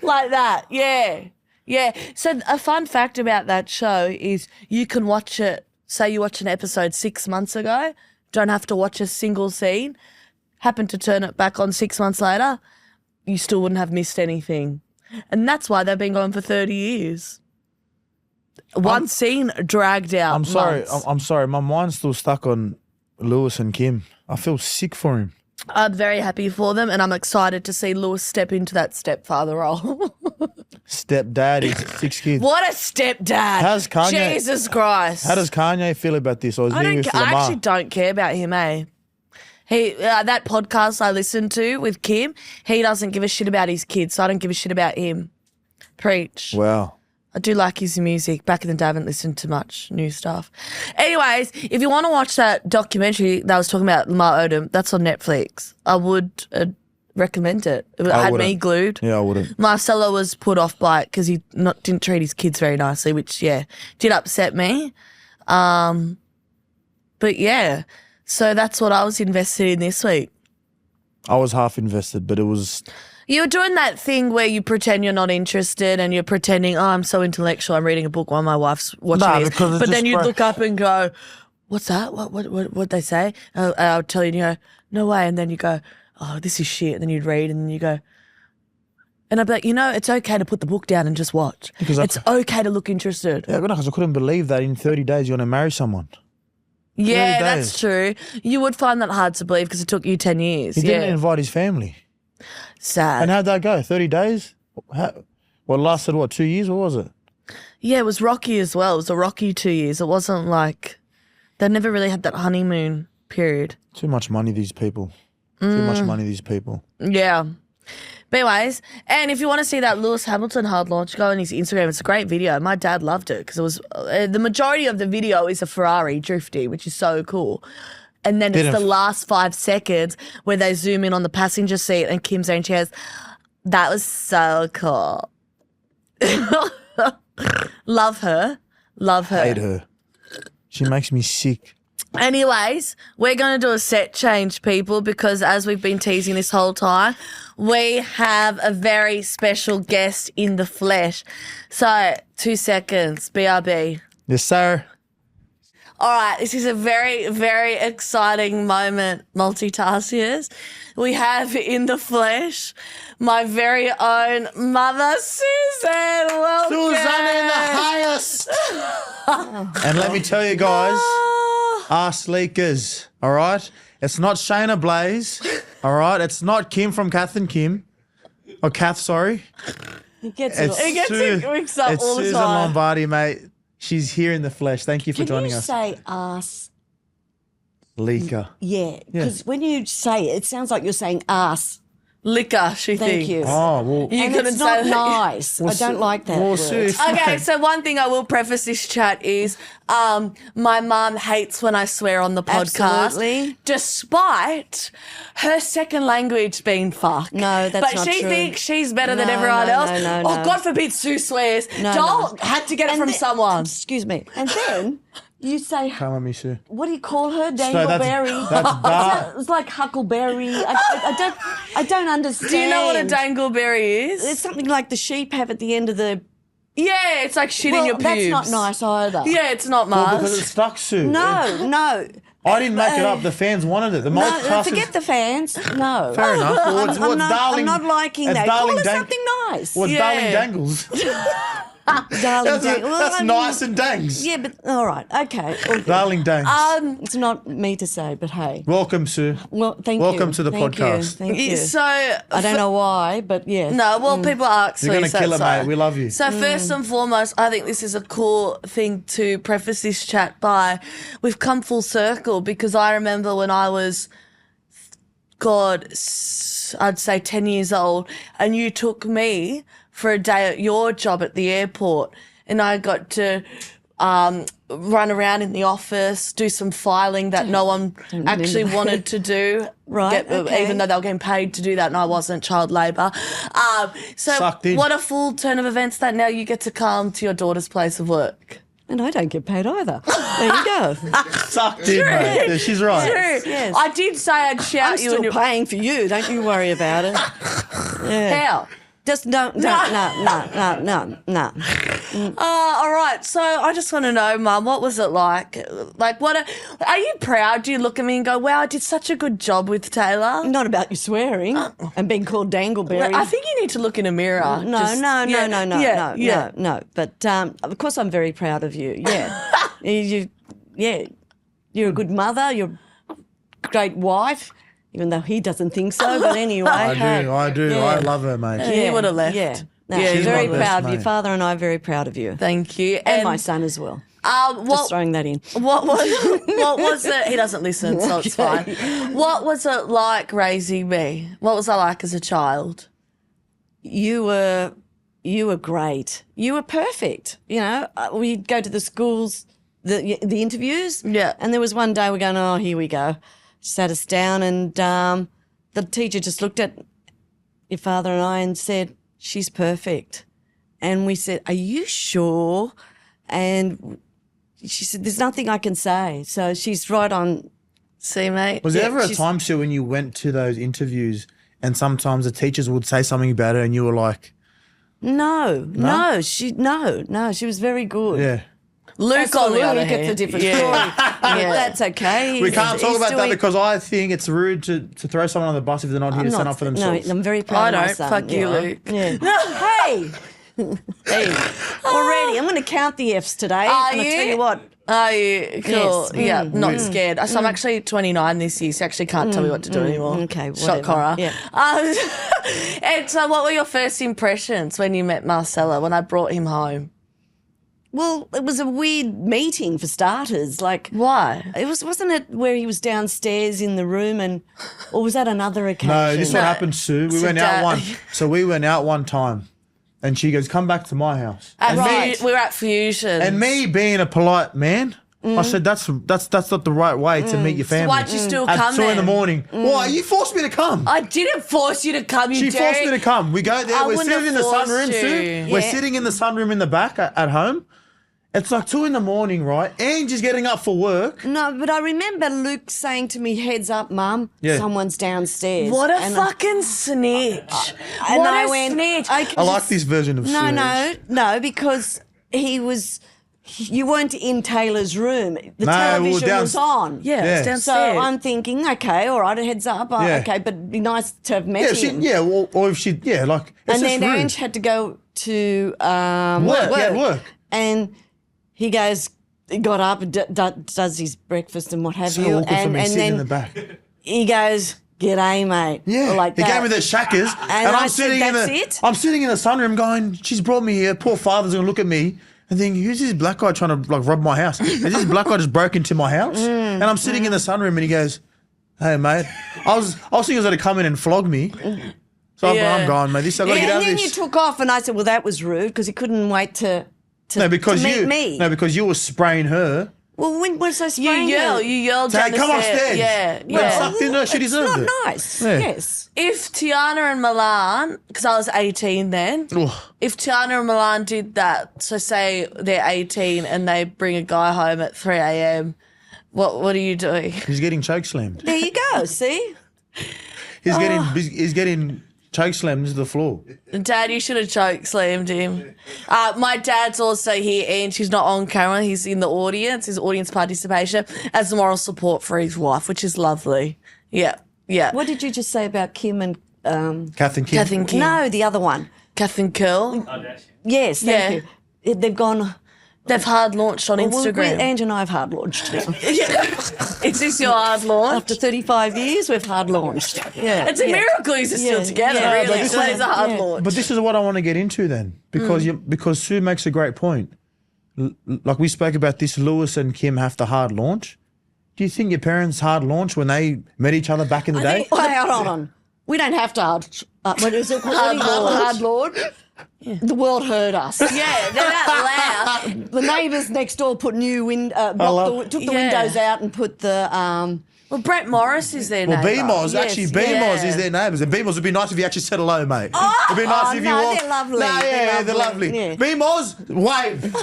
Like that, yeah. Yeah. So a fun fact about that show is you can watch it, say you watch an episode 6 months ago, don't have to watch a single scene, happen to turn it back on 6 months later, you still wouldn't have missed anything. And that's why they've been going for 30 years. One scene dragged out. I'm sorry. months. I'm sorry. My mind's still stuck on Lewis and Kim. I feel sick for him. I'm very happy for them, and I'm excited to see Lewis step into that stepfather role. Stepdad, he's 6 kids. What a stepdad! How's Kanye- Jesus Christ! How does Kanye feel about this? Or is I he with I Lamar? actually don't care about him, eh? He that podcast I listened to with Kim, he doesn't give a shit about his kids, so I don't give a shit about him. Preach. Wow. I do like his music. Back in the day, I haven't listened to much new stuff. Anyways, if you want to watch that documentary that I was talking about, Lamar Odom, that's on Netflix. I would recommend it. It had me wouldn't. glued. Yeah, I wouldn't. Marcelo was put off by it because he didn't treat his kids very nicely, which, did upset me. But, yeah, so that's what I was invested in this week. I was half invested, but it was... You were doing that thing where you pretend you're not interested and you're pretending, I'm so intellectual, I'm reading a book while my wife's watching Nah, this. because it's But then just you'd great. look up and go, what's that? What'd they say? And I'll tell you, and you go, no way. And then you go, oh, this is shit. And then you'd read and then you go, and I'd be like, it's okay to put the book down and just watch. Because it's okay to look interested. Yeah, because I couldn't believe that in 30 days you're going to marry someone. Yeah, 30 that's days. true. You would find that hard to believe because it took you 10 years. He yeah. didn't invite his family. Sad. And how'd that go? 30 days? What lasted, 2 years? What was it? Yeah, it was rocky as well. It was a rocky 2 years. It wasn't like they never really had that honeymoon period. Too much money, these people. Too much money, these people. Yeah. But anyways, and if you want to see that Lewis Hamilton hard launch, go on his Instagram. It's a great video. My dad loved it because it was the majority of the video is a Ferrari drifty, which is so cool. And then it's the last 5 seconds where they zoom in on the passenger seat and Kim's saying, she goes, that was so cool. Love her. Love her. Hate her. She makes me sick. Anyways, we're going to do a set change, people, because as we've been teasing this whole time, we have a very special guest in the flesh. So, 2 seconds, BRB. Yes, sir. All right, this is a very, very exciting moment, multitaskers. We have in the flesh my very own mother, Susan. Welcome. Susan in the highest. And let me tell you guys, ass leakers, all right? It's not Shayna Blaze, all right? It's not Kim from Kath and Kim. Or Kath, sorry. He gets it mixed up it's all the Susan time. Lombardi, mate. She's here in the flesh. Thank you for joining us. Can you say ass? Leaker. Yeah, because when you say it, it sounds like you're saying ass. Liquor, she Thank thinks. you. Oh, well. You And couldn't it's say not that. nice. I don't like that Well, word. Sue, it's Okay, fine. so one thing I will preface this chat is my mum hates when I swear on the podcast. Absolutely. Despite her second language being fuck. No, that's but not she true. thinks she's better than No, everyone no, else. no, Oh, no. God forbid Sue swears. No, Joel no. had to get it And from then- someone. Excuse me. And then you say, Come on, me, Sue. what do you call her? that's Dangleberry. dark. It's like Huckleberry. I don't understand. Do you know what a dangleberry is? It's something like the sheep have at the end of the. Yeah, it's like shit in Well, your pubes. that's not nice either. Yeah, it's not Well, Mars. because it's stuck, Sue. No. I didn't make it up. The fans wanted it. The No, multicasters. forget the fans. No. Fair enough. Well, I'm not, darling, I'm not liking it's that. darling Call her dang- something nice. What's Yeah. darling dangles? Darling dang. Well, That's I mean, nice and dangs. Yeah, but all right. Okay. All good. Darling dangs. It's not me to say, but hey. Welcome, Sue. Well, thank you. Welcome to the Thank podcast. You. Thank you. So I don't know why, but yeah. No, well, people ask. You're me, gonna so kill it, sorry. mate. We love you. So first and foremost, I think this is a cool thing to preface this chat by. We've come full circle because I remember when I was, I'd say 10 years old, and you took me for a day at your job at the airport, and I got to run around in the office, do some filing that no one actually wanted to do. Right, okay. Even though they were getting paid to do that, and I wasn't, child labour. So Sucked in. what a full turn of events that now you get to come to your daughter's place of work. And I don't get paid either. There you go. Sucked in, mate. Yeah, she's right. True. yes. I did say I'd shout I'm you. still and paying for you. Don't you worry about it. Yeah. How? Just don't. No. All right. So I just want to know, Mum, what was it like? Like, are you proud? Do you look at me and go, wow, I did such a good job with Tayla? Not about you swearing and being called Dangleberry. I think you need to look in a mirror. No. But of course, I'm very proud of you. Yeah, you're a good mother. You're a great wife, even though he doesn't think so. But anyway, I do. Yeah. I love her, mate. He would have left. Yeah, no, Yeah, he's very my best proud of you. mate. Father and I are very proud of you, Thank you. and my son as well. Just What throwing that in. what was it? He doesn't listen, so it's fine. What was it like raising me? What was I like as a child? You were great. You were perfect. You know, we'd go to the schools, the interviews. Yeah. And there was one day we're going, oh, here we go. Sat us down, and the teacher just looked at your father and I and said, she's perfect. And we said, are you sure? And she said, there's nothing I can say. So she's right on. See, mate. Was there ever a she's- time, Sue, when you went to those interviews and sometimes the teachers would say something about her and you were like, No, she was very good. yeah. Luke As for on the other Luke, it's a hand. different Yeah. story. But that's okay. We can't talk He's about that doing- because I think it's rude to throw someone on the bus if they're not here to stand up for themselves. No, I'm very proud I of my don't. son. Fuck you, yeah. Luke. Yeah. Hey, Hey, already, I'm going to count the F's today. Are and I you? tell you what, Are you cool? Yes. Yeah, not scared. So I'm actually 29 this year, so you actually can't tell me what to do anymore. Okay, Shock whatever. horror. Yeah. And so, what were your first impressions when you met Marcelo? When I brought him home? well, it was a weird meeting for starters. Like, Why? wasn't it where he was downstairs in the room, or was that another occasion? No, this is what happened, Sue. We So went out Dad- we went out one time, and she goes, "Come back to my house." And Right. We were at Fusion. And me being a polite man, I said, that's not the right way to meet your family. why'd you still At come 2 in the then? morning. Why? You forced me to come. I didn't force you to come. You She forced me to come. We go there. I We're wouldn't sitting in the have forced sunroom, you. Sue. We're Yeah. sitting in the sunroom in the back at home. It's like 2 in the morning, right? Angel's getting up for work. No, but I remember Luke saying to me, "Heads up, Mum, Yeah. someone's downstairs." What a And fucking snitch! and What I a went, snitch! I like this version of No, Sue. no, because you weren't in Taylor's room. The No, we were television down- was on. Yeah, Yeah. it's So downstairs. I'm thinking, okay, all right, a heads up. Yeah. Okay, but it'd be nice to have met Yeah, him. or if she, like, it's And just then rude. Ange had to go to work. And he got up and does his breakfast and what have So you. awkward for and me sitting then in the back. he goes, "G'day, mate." Yeah, Or like he that. gave me the shackers, and I I'm said, sitting in "That's the it?" I'm sitting in the sunroom going, "She's brought me here. Poor father's gonna look at me and think, who's this black guy trying to like rob my house? And this black guy just broke into my house." And I'm sitting in the sunroom, and he goes, "Hey, mate, I was thinking he was gonna come in and flog me." So Yeah. I'm gone, mate. This I gotta Yeah, get out and of then this. you took off, and I said, "Well, that was rude because he couldn't wait to because meet you me." no, because you were spraying her. Well, when was I you spraying yell. her? You yelled Say, down the "Come stairs. upstairs." Yeah, Well, yeah. fuck, didn't know she It's deserved not it. nice. Yeah. Yes. If Tiana and Milan, because I was 18 then, Ugh. if Tiana and Milan did that, so say they're 18 and they bring a guy home at 3 a.m., what are you doing? He's getting choke slammed. There you go. See? He's getting choke slammed to the floor. Dad, you should have choke slammed him. My dad's also here, and she's not on camera. He's in the audience. His audience participation as moral support for his wife, which is lovely. Yeah, yeah. What did you just say about Kim and Kath and Kim. Kath and Kim. No, the other one. Kath and Curl. Yes, thank Yeah. you. They've gone. They've hard launched on Well, Instagram. Ange and I have hard launched now. Is this your hard launch? After 35 years, we've hard launched. Yeah, It's a yeah. miracle you're still Yeah, together, yeah, really. but This this is a hard yeah. launch. But this is what I want to get into then, because because Sue makes a great point. Like we spoke about this, Lewis and Kim have to hard launch. Do you think your parents hard launch when they met each other back in the day? Wait, hold on. We don't have to what is it? Hard launch. The world heard us. Yeah, they're that loud. The neighbours next door put new took the Yeah. windows out and put the Well, Brett Morris is their Well, neighbour. BMOS, Yes, actually, yeah. BMOS is their neighbours. And BMOS would be nice if you actually said hello, mate. It'd be nice if you no, walked. they're lovely. No, yeah, They're they're lovely. lovely. Yeah. BMOS, wave.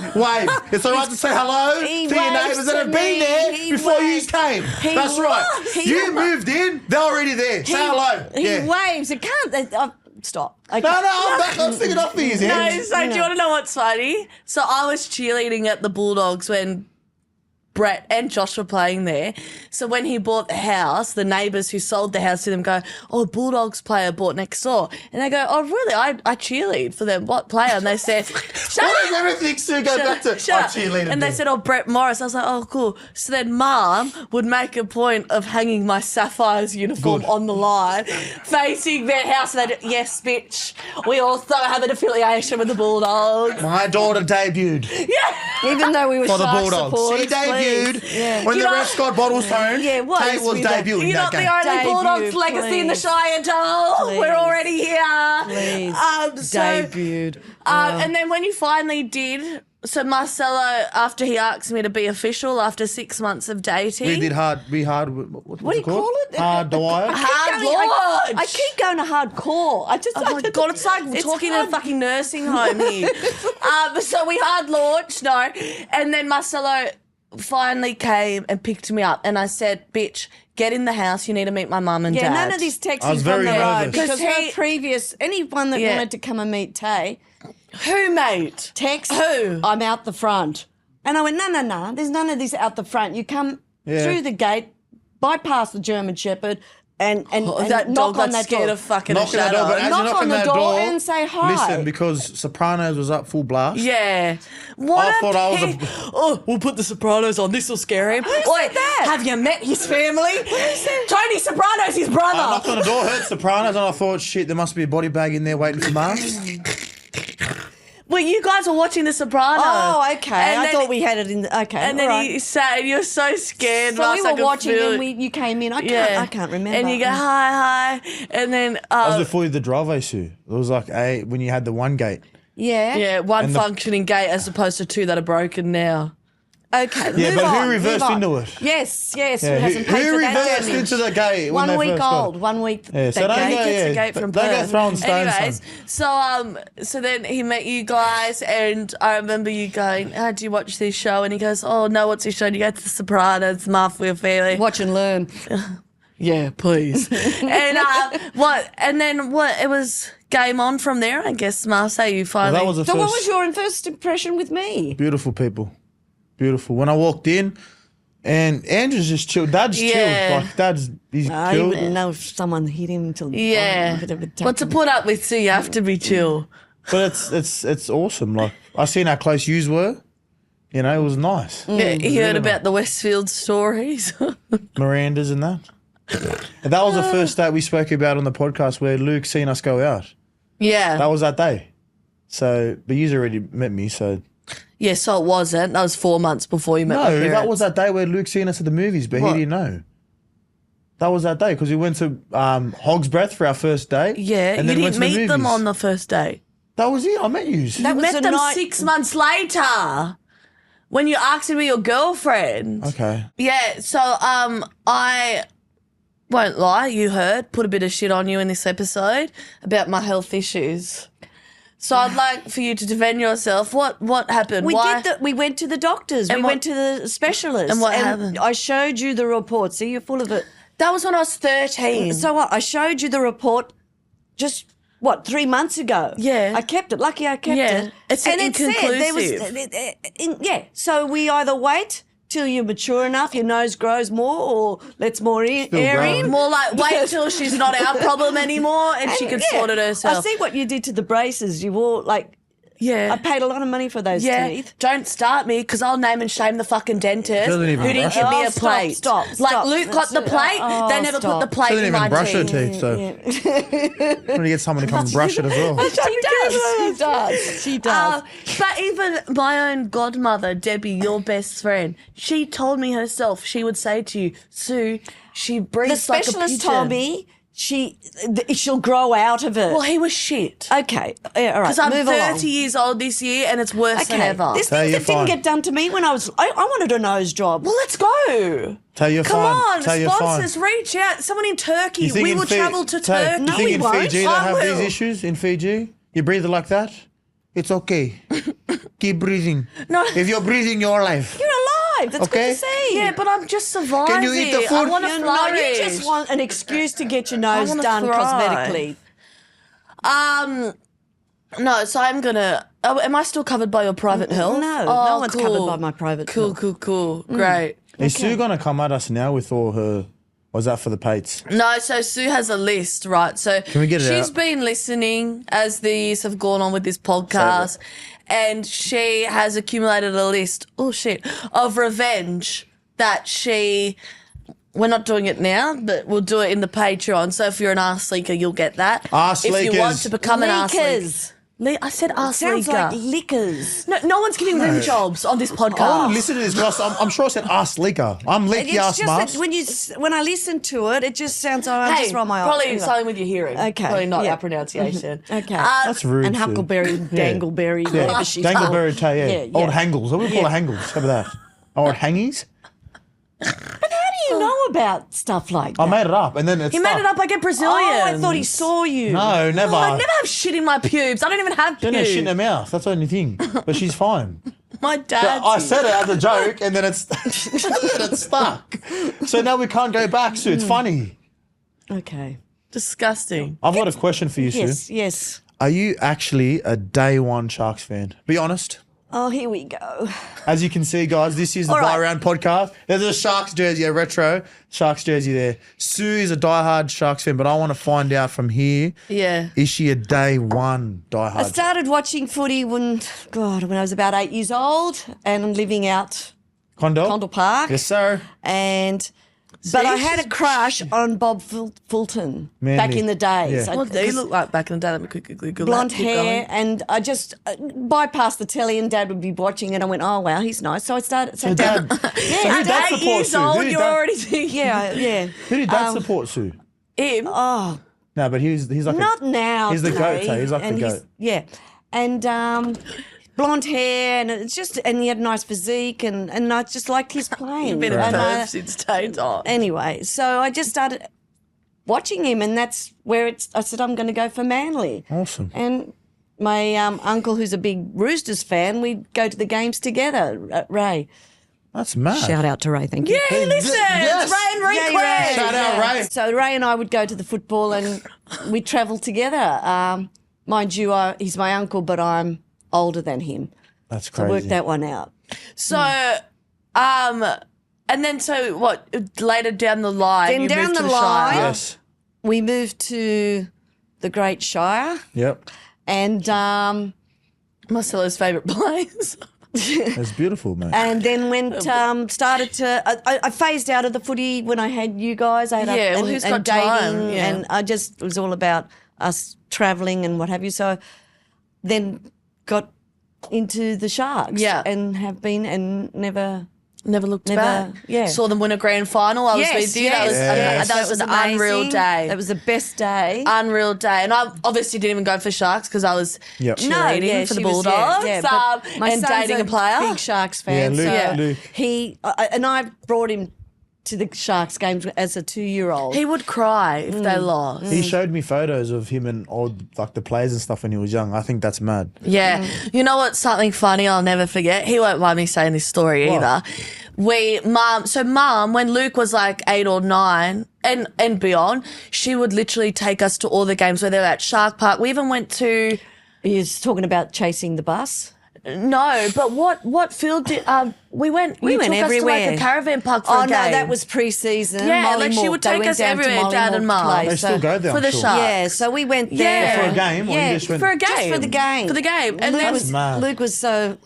It's all right to say hello He to your waves neighbours that to have been me. there He before you waves. came. He That's right. waves. He You waves. moved in, they're already there. Say hello. He Yeah. waves. It can't. Stop. Okay. No, I'm back. I'm sticking up for you, No, Ange. so do you want to know what's funny? So I was cheerleading at the Bulldogs when Brett and Josh were playing there. So when he bought the house, the neighbours who sold the house to them go, "Oh, Bulldogs player bought next door." And they go, "Oh, really? I cheerlead for them. What player?" And they said, "Shut Why up." does everything Sue go back to? Shut I up. cheerleaded And they them. said, "Oh, Brett Morris." I was like, "Oh, cool." So then Mum would make a point of hanging my Sapphires uniform Good. on the line, facing their house. And they'd, "Yes, bitch, we also have an affiliation with the Bulldogs." My daughter debuted Yeah. Even though we were for the Shark Bulldogs. supporters, She debuted please. Yeah. when You the know- refs got bottles thrown. Yeah, what Tay is was with that? debuting You're that not game. the only Debut, Bulldogs legacy in the please. Shire, doll. Please. We're already here. Please. Debuted. And then when you finally did, so Marcelo, after he asked me to be official after 6 months of dating. We did hard. What What do you call it? Hard wire. Hard I launch. keep going to hardcore. Oh my God, it's like talking in a fucking nursing home here. So we hard launched, no. And then Marcelo finally came and picked me up. And I said, "Bitch, get in the house. You need to meet my mum and Yeah, dad." none of this texting I was from very the road nervous. because 'Cause her he- previous anyone that Yeah. wanted to come and meet Tay Who, mate? text Who? I'm out the front, and I went no. There's none of this out the front. You come Yeah. through the gate, bypass the German Shepherd, and that knock dog on got that scared door. of fucking Knock a on the door, but shadow. as you're Knock on knocking the that door and say hi. Listen, because Sopranos was up full blast. Yeah. What I a thought I was a- pig. Oh, we'll put the Sopranos on. This will scare him. Oi, that? have you met his family? Tony Soprano's his brother. I knocked on the door, heard Sopranos, and I thought, shit, there must be a body bag in there waiting for Marks. Well, you guys were watching The Sopranos. Oh, okay. And I then- thought we had it in. Okay, And then all right. he sat, and you're so scared. So Ross, we I were could watching, feel and it. you came in. I can't remember. And you go, hi, and then, That was before the driveway, Sue. It was like when you had the one gate. Yeah. yeah, one And the- functioning gate as opposed to two that are broken now. Okay. Yeah, move but who on, reversed move on. into it? Yes. Yeah, Who hasn't paid who for that reversed damage? into the gate? When 1 they week first got old. it? 1 week. Yeah, so that don't gate. go- Gets yeah, a gate from don't go Perth. throwing stones, Anyways, so then he met you guys, and I remember you going, "Oh, do you watch this show?" And he goes, "Oh no, what's this show?" And you go, "To The Sopranos, Mafia Family." Watch and learn. Yeah, please. and what? And then what? It was game on from there, I guess. Marseille, you Well, finally. that was the So, first. what was your first impression with me? Beautiful people. Beautiful. When I walked in, and Andrew's just chilled. Dad's Yeah. chilled. Like, he's I chilled. wouldn't know if someone hit him till. Yeah. But to put up with, so you have to be chill. But it's awesome. Like, I seen how close yous were. You know, it was nice. Yeah, he heard really about the Westfield stories. Miranda's and that. And that was the first date we spoke about on the podcast where Luke seen us go out. yeah. That was that day. So, but you's already met me, so. Yeah, so it wasn't. That was 4 months before you met my No, parents. that was that day where Luke seen us at the movies, but What? he didn't know. That was that day because we went to Hog's Breath for our first date. Yeah, and you then went didn't to the meet them movies. on the first date. That was it. I met you. That You was met the them night- 6 months later when you asked to be your girlfriend. Okay. Yeah, so I won't lie, you heard, put a bit of shit on you in this episode about my health issues. So I'd like for you to defend yourself. What happened? We Why? we went to the doctors. And We what- went to the specialist. and what happened? I showed you the report. See, you're full of it. That was when I was 13. So what? I showed you the report just, 3 months ago? Yeah. I kept it. Lucky I kept Yeah. it. It's and it said there was, inconclusive. yeah. So we either wait till you're mature enough, your nose grows more, or lets more air growing. in. More like wait till she's not our problem anymore and she can Yeah. sort it herself. I see what you did to the braces. You wore, Yeah. I paid a lot of money for those Yeah, teeth. don't start me because I'll name and shame the fucking dentist Doesn't even who didn't brush give it. me Oh, a stop, plate. stop, Like stop. Luke got the That's- plate, oh, they never stop. put the plate She didn't in even my brush her teeth. teeth, so Yeah. I'm gonna get someone to come and brush it as well. She does. She does. She does. But even my own godmother, Debbie, your best friend, she told me herself, she would say to you, Sue, she The breathes like a specialist pigeon. told me she'll grow out of it. Well, he was shit. Okay. Yeah, all right. Because I'm Move 30 along. years old this year and it's worse than Okay. ever. There's Tell things you that didn't fine. get done to me when I wanted a nose job. Well, let's go. Tell you Come fine. on, Tell you fine. sponsors, reach out. Someone in Turkey. You think We in will travel to Tay, Turkey. You No, think we in won't. Fiji they I have these will. issues? In Fiji, you breathe like that. It's okay. Keep breathing. No. If you're breathing, you're alive. You're alive. That's Okay. good to see. Yeah, but I'm just surviving. Can you eat the I food? want to You flourish. you just want an excuse to get your nose wanna done thrive. cosmetically. No, so I'm gonna. Oh, am I still covered by your private health? No, Oh, no one's covered by my private Cool, health. cool. Great. Is Sue gonna come at us now with all her? Was that for the Pates? No, so Sue has a list, right? So Can we get it she's out? been listening as the years have gone on with this podcast, and she has accumulated a list. Oh shit, of revenge that she. We're not doing it now, but we'll do it in the Patreon. So if you're an arse leaker, you'll get that. Arse if you want leakers. to become an arse Leakers. leaker. I said arse Sounds leaker. like liquors. No one's giving rim jobs on this podcast. I want to listen to this because I'm sure I said ass leaker. I'm leaky It's ass just mask. that when I listen to it, it just sounds. I Hey, just roll my eyes. probably Anyway. something with your hearing. Okay, Probably not yeah. our pronunciation. Okay. That's rude. And Sue. Huckleberry, Dangleberry, whatever she's called. Dangleberry Tay, yeah. Yeah, Old yeah. hangles. What do we call hangles? How about that? Old hangies? How do you know about stuff like that? I made it up and then it's He made it up. I get Brazilian. Oh, I thought he saw you. No, never. Oh, I never have shit in my pubes. I don't even have Then there's shit in her pubes. mouth. That's the only thing. But she's fine. My dad. I said it as a joke and then it's it's stuck. So now we can't go back, Sue. It's funny. Okay. Disgusting. I've got a question for you, Sue. Yes, yes. Are you actually a day one Sharks fan? Be honest. Oh, here we go. As you can see, guys, this is the All Buy right. Round podcast. There's a Sharks jersey, a retro Sharks jersey there. Sue is a diehard Sharks fan, but I want to find out from here, Yeah. is she a day one I diehard? started watching footy when I was about 8 years old and living out Condell? Condell Park. Yes, sir. But I had a crush on Bob Fulton Manly. back in the days. Yeah. What do you look like back in the day? Let me quickly Google Blonde that. Keep hair, going. and I just bypassed the telly, and Dad would be watching, and I went, "Oh wow, he's nice." So I sat So down. Dad, so who At Dad 8 support, years Sue? Who old, did you're Dad- already thinking. Yeah. Who did Dad support, Sue? Him. Oh, No, but he's like not now. He's the goat, Tay. Tay. He's like and the goat. Yeah, and blonde hair, and it's just, and he had a nice physique, and I just liked his playing. You've been a And perv since day dot. anyway, so I just started watching him, and that's where I said I'm going to go for Manly. Awesome. And my uncle, who's a big Roosters fan, we'd go to the games together. Ray, That's mad. shout out to Ray, thank you. Yeah, listen. Yes. It's Ray and Yay, Request. Ray. Shout out, Ray. So Ray and I would go to the football, and we'd travel together. Mind you, he's my uncle, but I'm older than him. That's So crazy. work that one out. So, and then so what? Later down the line, Then you down moved to the the line- Shire. Yes. We moved to the Great Shire, Yep. and Marcelo's favourite place. It's beautiful, mate. then went started to. I phased out of the footy when I had you guys. I had Yeah, well, and, who's and got time? dating, Yeah. and I just it was all about us travelling and what have you. So then got into the Sharks, Yeah. and have been and never. Never looked Never- back. yeah. Saw them win a grand final. I was with you. Yes, That was an unreal amazing. day. That was the best day. Unreal day. And I obviously didn't even go for Sharks because I was Yep. cheerleading for the she was- Bulldogs but my and son's dating a player. Big Sharks fan. Yeah, so Luke. he and I brought him to the Sharks games as a 2-year-old. He would cry if they lost. He showed me photos of him and old, like the players and stuff when he was young. I think that's mad. Yeah. You know what's something funny I'll never forget? He won't mind me saying this story What? either. Mum, when Luke was like 8 or 9 and beyond, she would literally take us to all the games, whether at Shark Park. We even went to, He's talking about chasing the bus. no, but what field did, we went We went took us to everywhere. like a caravan park for Oh a no, game. that was pre-season. Yeah, Molly like she Moore. would They take went us down to everywhere, Molly Dad Moore and to Mum. play, They so- still go there, for I'm the sure. Sharks. Yeah, so we went there Yeah. For a game, or Yeah, you just went? for a game. Just for the game. For the game. And Luke then was, mad. Luke was so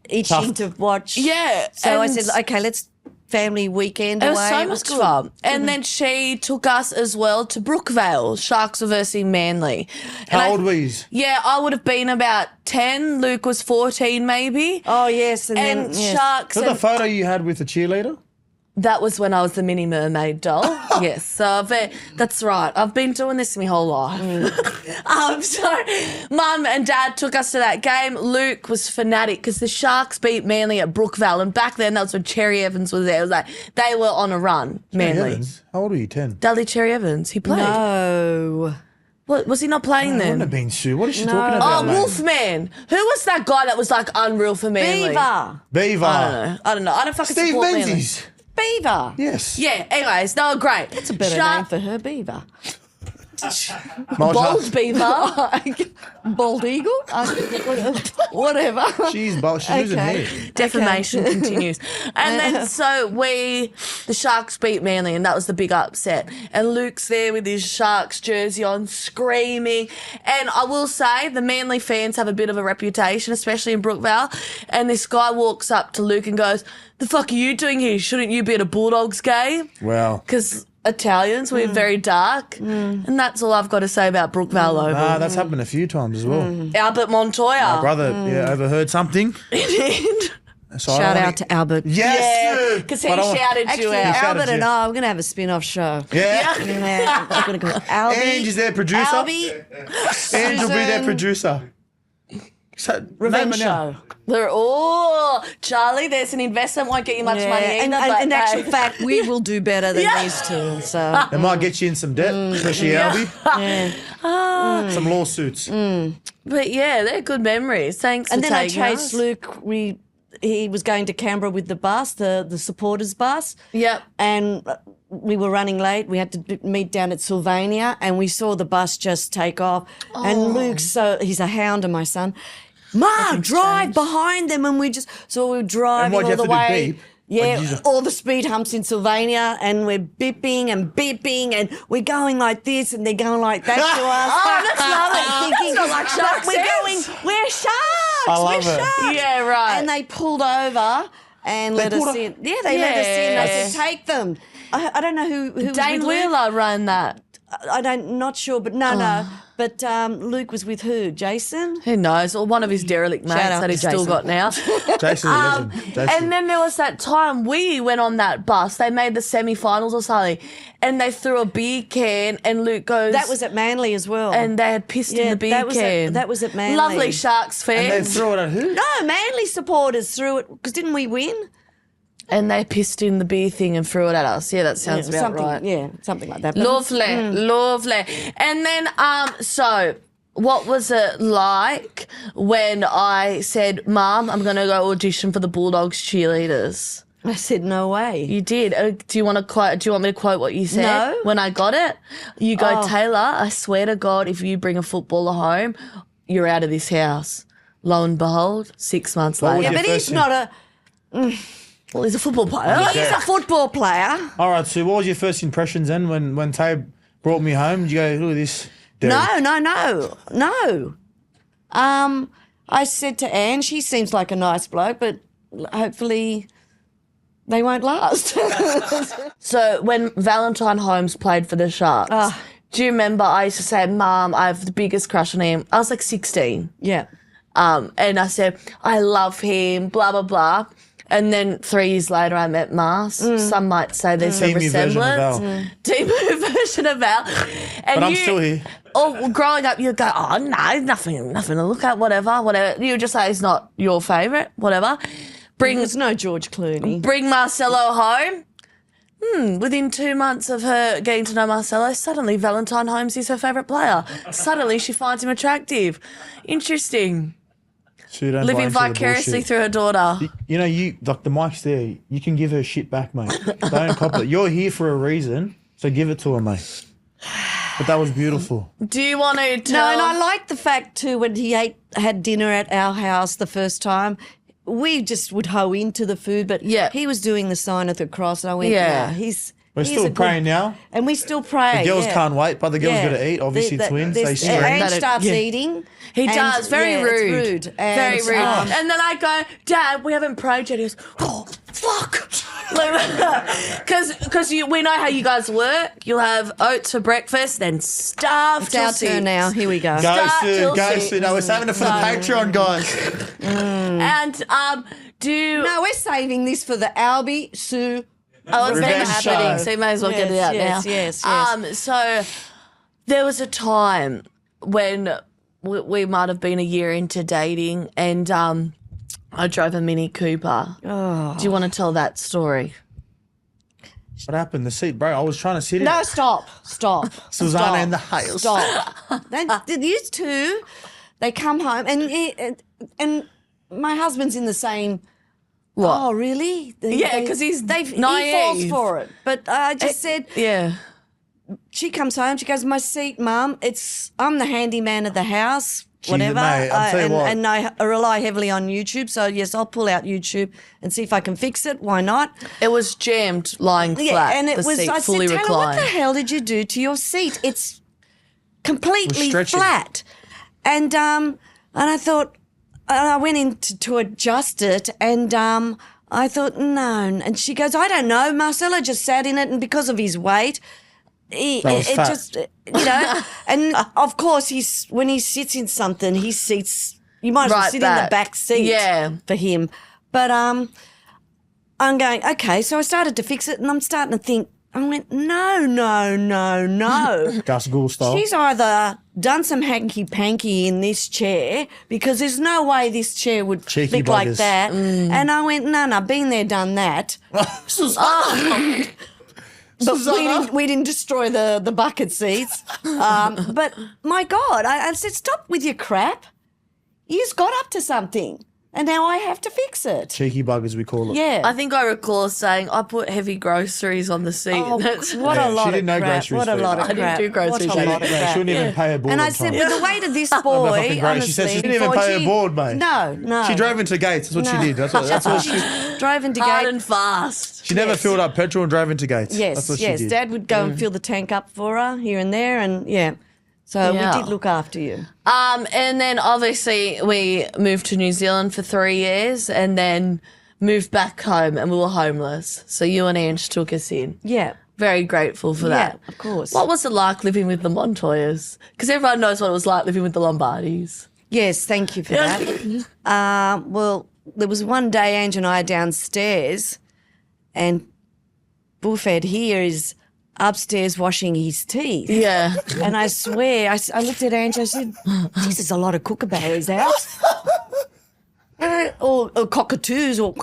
itching Tough. to watch. Yeah, So I and- said, okay, let's family weekend It was away. so much good. fun. And then she took us as well to Brookvale, Sharks were versus Manly. And How old were you? Yeah, I would have been about 10. Luke was 14 maybe. Oh yes, and, And then yes. Sharks, Is that the and photo you had with the cheerleader? that was when I was the mini mermaid doll. Yes, so that's right. I've been doing this my whole life. So Mum and Dad took us to that game. Luke was fanatic because the Sharks beat Manly at Brookvale, and back then that was when Cherry Evans was there. It was like they were on a run. Manly. Evans? How old were you? 10? Dudley Cherry Evans, he played. No. What, was he not playing Wouldn't then? have been Sue. What is she talking Oh, about? mate? Wolfman. Who was that guy that was like unreal for Manly? Beaver. Beaver. I don't know. I don't fucking Steve support Manly. Menzies. Beaver. Yes. Yeah, anyways, they were great. It's a better name for her, Beaver. Bold Beaver. Bald eagle? Whatever. She's losing Okay. hair. Defamation continues. And then so the Sharks beat Manly, and that was the big upset. And Luke's there with his Sharks jersey on, screaming. And I will say the Manly fans have a bit of a reputation, especially in Brookvale. And this guy walks up to Luke and goes, "The fuck are you doing here? Shouldn't you be at a Bulldogs game?" Wow. Because Italians, we're very dark. And that's all I've got to say about Brookvale Oval. Nah, that's happened a few times as well. Albert Montoya. My brother, overheard something. So I Shout don't out wanna- to Albert. Yes. Yeah, Sue. because he But I want- shouted Actually, you out. shouted Albert and you. I, we're going to have a spin-off show. Yeah. Yeah, I'm going to go. Albie. Ange is their producer. Albie. Ange will be their Susan. producer. So, Revenge name it now. show. Charlie, there's an investment, won't get you much Yeah, money and either, but in actual hey. fact, we will do better than these two. So, It might get you in some debt, especially Albie. yeah. Some lawsuits. But yeah, they're good memories. Thanks And for then I taking chased us. Luke. He was going to Canberra with the bus, the supporters bus. Yep. And we were running late. We had to meet down at Sylvania, and we saw the bus just take off. And Luke's he's a hounder, my son. Ma, drive behind them. And we were driving why'd you all have the to do way. beep? Yeah, Like, you just- all the speed humps in Sylvania, and we're beeping and we're going like this, and they're going like that to us. Oh, that's lovely. Thinking, That's not like but sharks we're sense. going, we're sharks, I love we're it. sharks. Yeah, right. And they pulled over and let pulled us o- in. Yeah, they let us in. I Yeah. said, take them. I don't know who was Dane with Luke. Wheeler ran that. Not sure, but no. But Luke was with who? Jason? Who knows? Or one of his derelict mates Shout out that to he's still Jason. got now. Jason's a legend. Jason. And then there was that time we went on that bus. They made the semi-finals or something, and they threw a beer can, and Luke goes. That was at Manly as well. And they had pissed in the beer can. That was at Manly. Lovely Sharks And they fans. threw it at who? No, Manly supporters threw it because didn't we win? And they pissed in the beer thing and threw it at us. Yeah, that sounds about something, right. Yeah, something like that. But- Lovely, lovely. And then, so what was it like when I said, Mum, I'm going to go audition for the Bulldogs cheerleaders? I said, no way. You did. Do you want me to quote what you said? No. When I got it, you go, Taylor, I swear to God, if you bring a footballer home, you're out of this house. Lo and behold, 6 months What was later. your But he's first not a. Well, he's a football player. He's a football player. All right, Sue, what was your first impressions then when Tay brought me home? Did you go, look at this? Derek? No. I said to Anne, she seems like a nice bloke, but hopefully they won't last. So when Valentine Holmes played for the Sharks, do you remember I used to say, Mum, I have the biggest crush on him. I was like 16. Yeah. And I said, I love him, blah, blah, blah. And then 3 years later, I met Mars. Some might say there's a Teemu version of resemblance. Val. Teemu version of Val. And But I'm still here. Oh, growing up, you'd go, oh, no, nothing to look at, whatever. You would just say he's not your favourite, whatever. There's no George Clooney. Bring Marcelo home. Within 2 months of her getting to know Marcelo, suddenly Valentine Holmes is her favourite player. Suddenly she finds him attractive. Interesting. Sue, don't Living blame for the vicariously bullshit. through her daughter. You know, like the mic's there. You can give her shit back, mate. Don't cop it. You're here for a reason, so give it to her, mate. But that was beautiful. Do you want to No, tell? and I like the fact too when he had dinner at our house the first time. We just would hoe into the food, but Yeah. he was doing the sign of the cross, and I went, Yeah. yeah, he's. We're he's still a good- praying now. and we still pray. The girls yeah. can't wait, but the girls got to eat. Obviously, twins. They scream. Anne That- starts yeah. eating. He and, does. Very yeah, rude. It's rude. Very And, rude. um, And then I go, Dad, we haven't prayed yet. He goes, oh, fuck. Because we know how you guys work. You'll have oats for breakfast, then starve it's till our turn 6. now. Here we go. Go, Start Sue. till Go, six. Sue. No, we're saving it for the Patreon, guys. And do... No, we're saving this for the Albie Sue. Oh, it's been Revenge happening, show. so you may as well get it out Yes, now. yes. So there was a time when we might have been a year into dating, and I drove a Mini Cooper. Do you want to tell that story? What happened? The seat, bro. I was trying to sit in No, it. stop. Susanna Stop. and the Hales. Stop. These two, they come home and my husband's in the same. What? Oh, really? Yeah, 'cause he's he naive. falls for it. But I just said, Yeah. she comes home. She goes, my seat, Mum. I'm the handyman of the house. Gee, Whatever. mate, I'll tell you what. And I rely heavily on YouTube. So yes, I'll pull out YouTube and see if I can fix it. Why not? It was jammed, lying flat. and it the was. seat I fully said, Taylor, what reclined. the hell did you do to your seat? It's completely stretching. flat. And I thought, and I went in to adjust it, and I thought, no. And she goes, I don't know. Marcelo just sat in it, and because of his weight, it fat. just, and of course, when he sits in something, he sits. You might as well Right sit in the back. back seat Yeah. for him. But I'm going, okay, so I started to fix it, and I'm starting to think, I went, no. Gus Gould style. She's either done some hanky-panky in this chair because there's no way this chair would Cheeky fit like buggers. that. And I went, no, been there, done that. But we didn't destroy the bucket seats. But my God, I said, stop with your crap. You just got up to something. and now I have to fix it. Cheeky bug, as we call it. Yeah. I think I recall saying I put heavy groceries on the seat. Oh, That's what Yeah, a lot she of didn't know crap. groceries What a for lot you. of I didn't crap. do groceries. What a lot of She crap. shouldn't even pay her board And on I said, time. with the weight of this Fucking boy, great. honestly, She said she didn't even pay her board, mate. No. She drove into Gates. That's what No. she did. That's what she. Drove into Hard gate. and fast. She never Yes. filled up petrol and drove into Gates. Yes, That's what yes. she did. Dad would go and fill the tank up for her here and there, and So Yeah. we did look after you. And then obviously we moved to New Zealand for 3 years and then moved back home and we were homeless. So you and Ange took us in. Yeah. Very grateful for that. Yeah, of course. What was it like living with the Montoyas? Because everyone knows what it was like living with the Lombardis. Yes, thank you for that. Well, there was one day Ange and I are downstairs, and Bullfed here is upstairs washing his teeth. Yeah. And I swear, I looked at Ange, I said, "This is a lot of kookaburras out." or cockatoos, or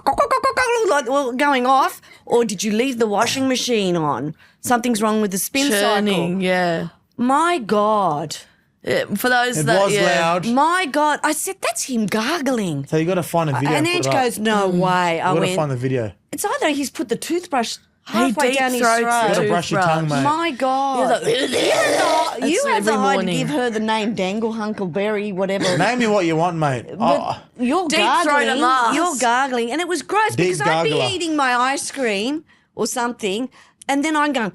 like going off. Or did you leave the washing machine on? Something's wrong with the spin Churning, cycle. yeah. My God. For those It that was loud. My God. I said, that's him gargling. So you got to find a video. And put Ange it up. goes, no way. I You got to went, find the video. it's either he's put the toothbrush halfway deep down his throats You got to throat. brush your tongue, mate. My God. You That's had the every eye to morning. give her the name Dangle Hunkleberry, whatever. Name me what you want, mate. But you're Deep throat gargling. and mask. You're gargling. And it was gross Deep because I'd be gargler. eating my ice cream or something, and then I'm going,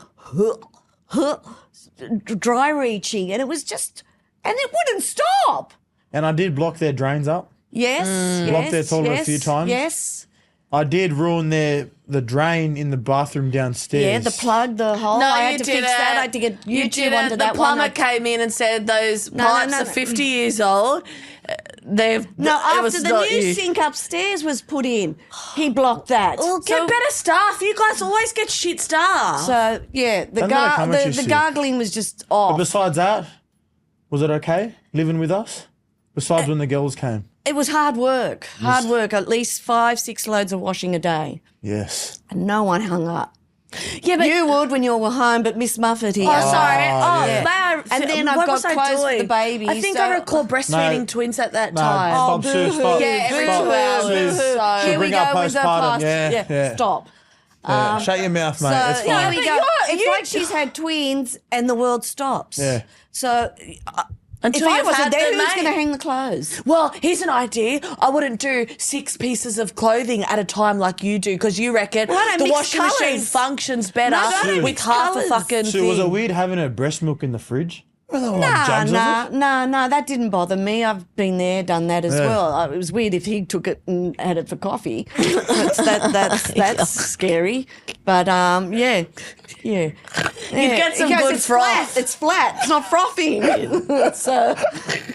dry reaching. And it was just, and it wouldn't stop. And I did block their drains up. Yes, yes. Blocked their toilet a few times. Yes. I did ruin the drain in the bathroom downstairs. Yeah, the plug, the hole. No, I you had to did fix it. that. I had to get You YouTube did onto it. that The plumber one. came in and said those no, pipes no, are no. 50 years old. They've No, it after was the not new you. sink upstairs was put in, he blocked that. Well, get better staff. You guys always get shit staff. So yeah, the Doesn't matter how much you the see. gargling was just But off. besides that, was it okay living with us? Besides when the girls came. It was hard work. Hard work. At least 5-6 loads of washing a day, Yes. and no one hung up. yeah, but You would when you were home, but Miss Muffet here. Oh, sorry. Oh, yeah. may I, And then I've what got was I clothes for doing? the baby, I think so- I recall breastfeeding No. twins at that No, time. stop, Sue, boo-hoo. stop. Yeah, every stop. 2 hours. Please. So- She'll Here we bring up go with the postpartum. past. Yeah. Stop. Yeah. Shut your mouth, mate. So it's here fine. we but go. you're- It's you- like she's had twins, and the world stops. Yeah. So Until if I you've wasn't had there, them, who's mate. going to hang the clothes? Well, here's an idea. I wouldn't do 6 pieces of clothing at a time like you do because you reckon Well, I don't the mix washing machine colours. functions better No, I don't with mix half colours. a fucking So thing. was it weird having her breast milk in the fridge? Were there like jugs of it? No, that didn't bother me. I've been there, done that as Yeah. well. It was weird if he took it and had it for coffee. That's scary. But yeah. You get some He goes, good it's froth. Flat. It's flat. It's not frothing. So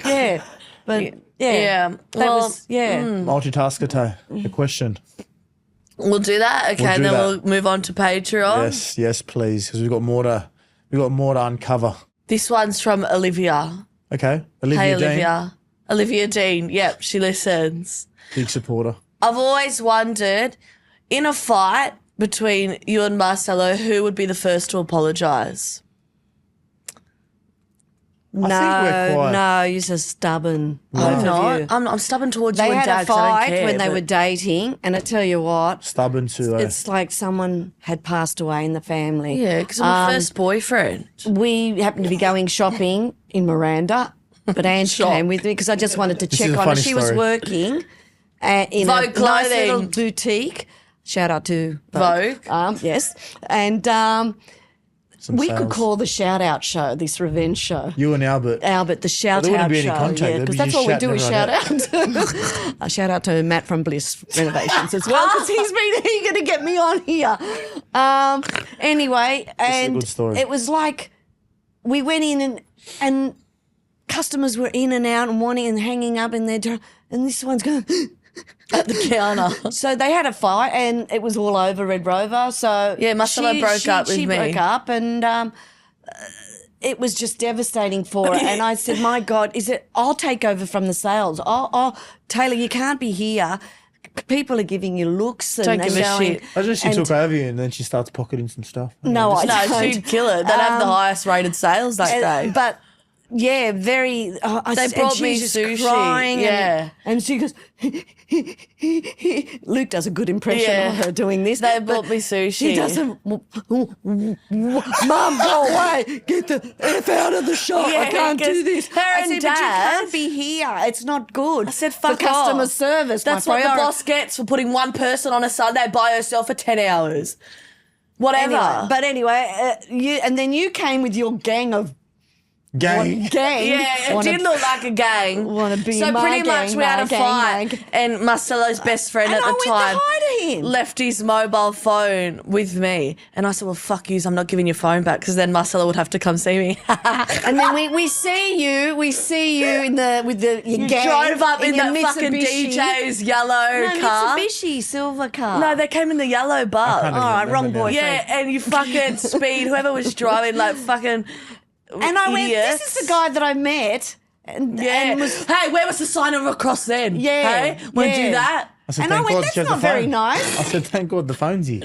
yeah, but Yeah. that Well, was Multitasker Tay. The question. We'll do that. Okay, We'll and do then that. we'll move on to Patreon. Yes, please, because we've got more to uncover. This one's from Olivia. Okay, Olivia Hey, Dean, Olivia. Olivia Dean. Yep, she listens. big supporter. I've always wondered, in a fight between you and Marcelo, who would be the first to apologise? think we're quite- No, you're so stubborn. both I'm of not. you. I'm stubborn towards They you and had Dad a 'cause I don't fight care, when they but- were dating, and I tell you what, Stubborn to it's like someone had passed away in the family. Yeah, because I'm my first boyfriend. We happened to be going shopping in Miranda, but Ange Shop. came with me because I just wanted to is check a on her. funny She was story. working in Vogue a nice clothing. little boutique. Shout out to Vogue. Yes, and some we sales. could call the shout out show this revenge show. You and Albert. Albert, the shout There wouldn't out be any show, contact, yeah, there'd because be that's you all we shouting do is shout everyone out. A shout out to Matt from Bliss Renovations as well, because he's been eager to get me on here. Anyway, and good story. it was like we went in and customers were in and out and wanting and hanging up in their and this one's going. At the counter. So they had a fight and it was all over Red Rover. So Yeah, Marcella broke up with she me. broke up and it was just devastating for her. And I said, "My God, I'll take over from the sales. Oh, Taylor, you can't be here. People are giving you looks and Don't give a going, shit. Imagine she and- took over you and then she starts pocketing some stuff. No, I No, don't. she'd kill it. They'd have the highest rated sales that day. But yeah, very. They brought me she's just sushi, crying. yeah. And she goes. Luke does a good impression of her doing this. They but brought me sushi. She doesn't. Mum, go away! Get the F out of the shop! I can't do this. Her I and said, Dad, but you can't be here. It's not good. I said, for fuck customer off. service. That's my what the priority. boss gets for putting one person on a Sunday by herself for 10 hours. Whatever. Anyway, then you came with your gang of Gang. Yeah, it did look like a gang. Wanna be so my pretty gang, much we had my a gang, fight, and Marcelo's best friend And at I the went to time hi to him. left his mobile phone with me, and I said, "Well, fuck yous, I'm not giving your phone back because then Marcelo would have to come see me." And then we see you in the with the your You gang drove up in your that fucking Mitsubishi. DJ's yellow car. Mitsubishi silver car. No, they came in the yellow bus. can't all right, remember wrong now. boyfriend. Yeah, and you fucking speed. Whoever was driving, like fucking. And I went, idiots. this is the guy that I met. And was, hey, where was the sign of a cross then? Yeah, Hey, want to yeah. do that? I said, And I thank went, God that's she has not the very phone. nice. I said, thank God the phone's here.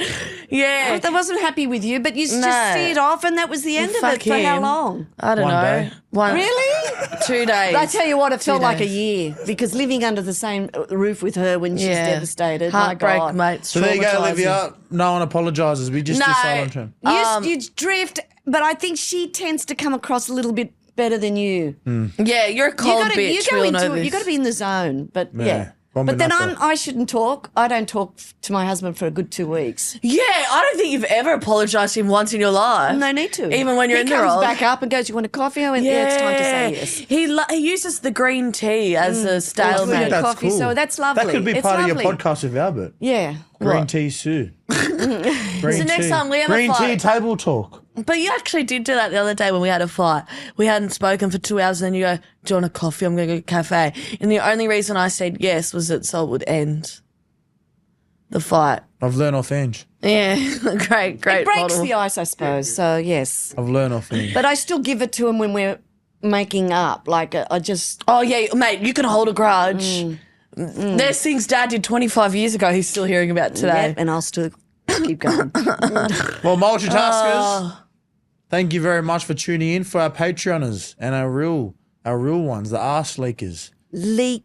Yeah. I wasn't happy with you, but you just No. steered off, and that was the end of Fuck it. For how him. long? I don't One know. day. Really? 2 days. I tell you what, it felt like a days. year because living under the same roof with her when she's Yeah. devastated. Heartbreak, my God. mate. So there you go, Traumatising. Olivia. No one apologises. We just do No. silent treatment. You drift, but I think she tends to come across a little bit better than you. Yeah, you're a cold bitch. you go we all know into it. this. You got to be in the zone. But yeah. One But then minute. I shouldn't talk. I don't talk to my husband for a good 2 weeks. Yeah, I don't think you've ever apologised to him once in your life. No need to. Even when you're he in the comes role. back up and goes, "You want a coffee?" I went, "Yeah, it's time to say yes." He uses the green tea as a I think stalemate. That's that's coffee, cool. so that's lovely. That could be It's part of lovely. your podcast with Albert. Yeah. Green What? tea Sue. Green So next time we have a Green tea fight- table talk. But you actually did do that the other day when we had a fight. We hadn't spoken for 2 hours, and then you go, "Do you want a coffee? I'm going to go to a cafe." And the only reason I said yes was that so it would end the fight. I've learned off Ange. Yeah, great It breaks model. the ice, I suppose. So yes, I've learned off Ange. but I still give it to him when we're making up. Like I just Oh yeah, mate, you can hold a grudge. There's things Dad did 25 years ago. He's still hearing about today. yep, and I'll still keep going. Well, multitaskers, thank you very much for tuning in for our Patreoners and our real ones, the arse leakers. Leakers.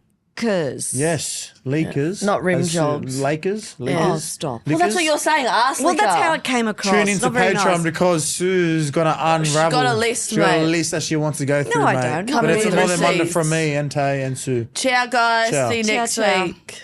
Yes, leakers. Not rim As, jobs. Lakers. Oh, Leakers. stop. Well, that's Lickers. what you're saying. Ask Well, that's how it came across. Tune into Not very Patreon nice. because Sue's gonna unravel. got a list, She's got a mate. list that she wants to go through, I mate. don't. But Come it's with another Monday receipts. from me and Tay and Sue. Ciao, guys. Ciao. See you Ciao, next ciao. week.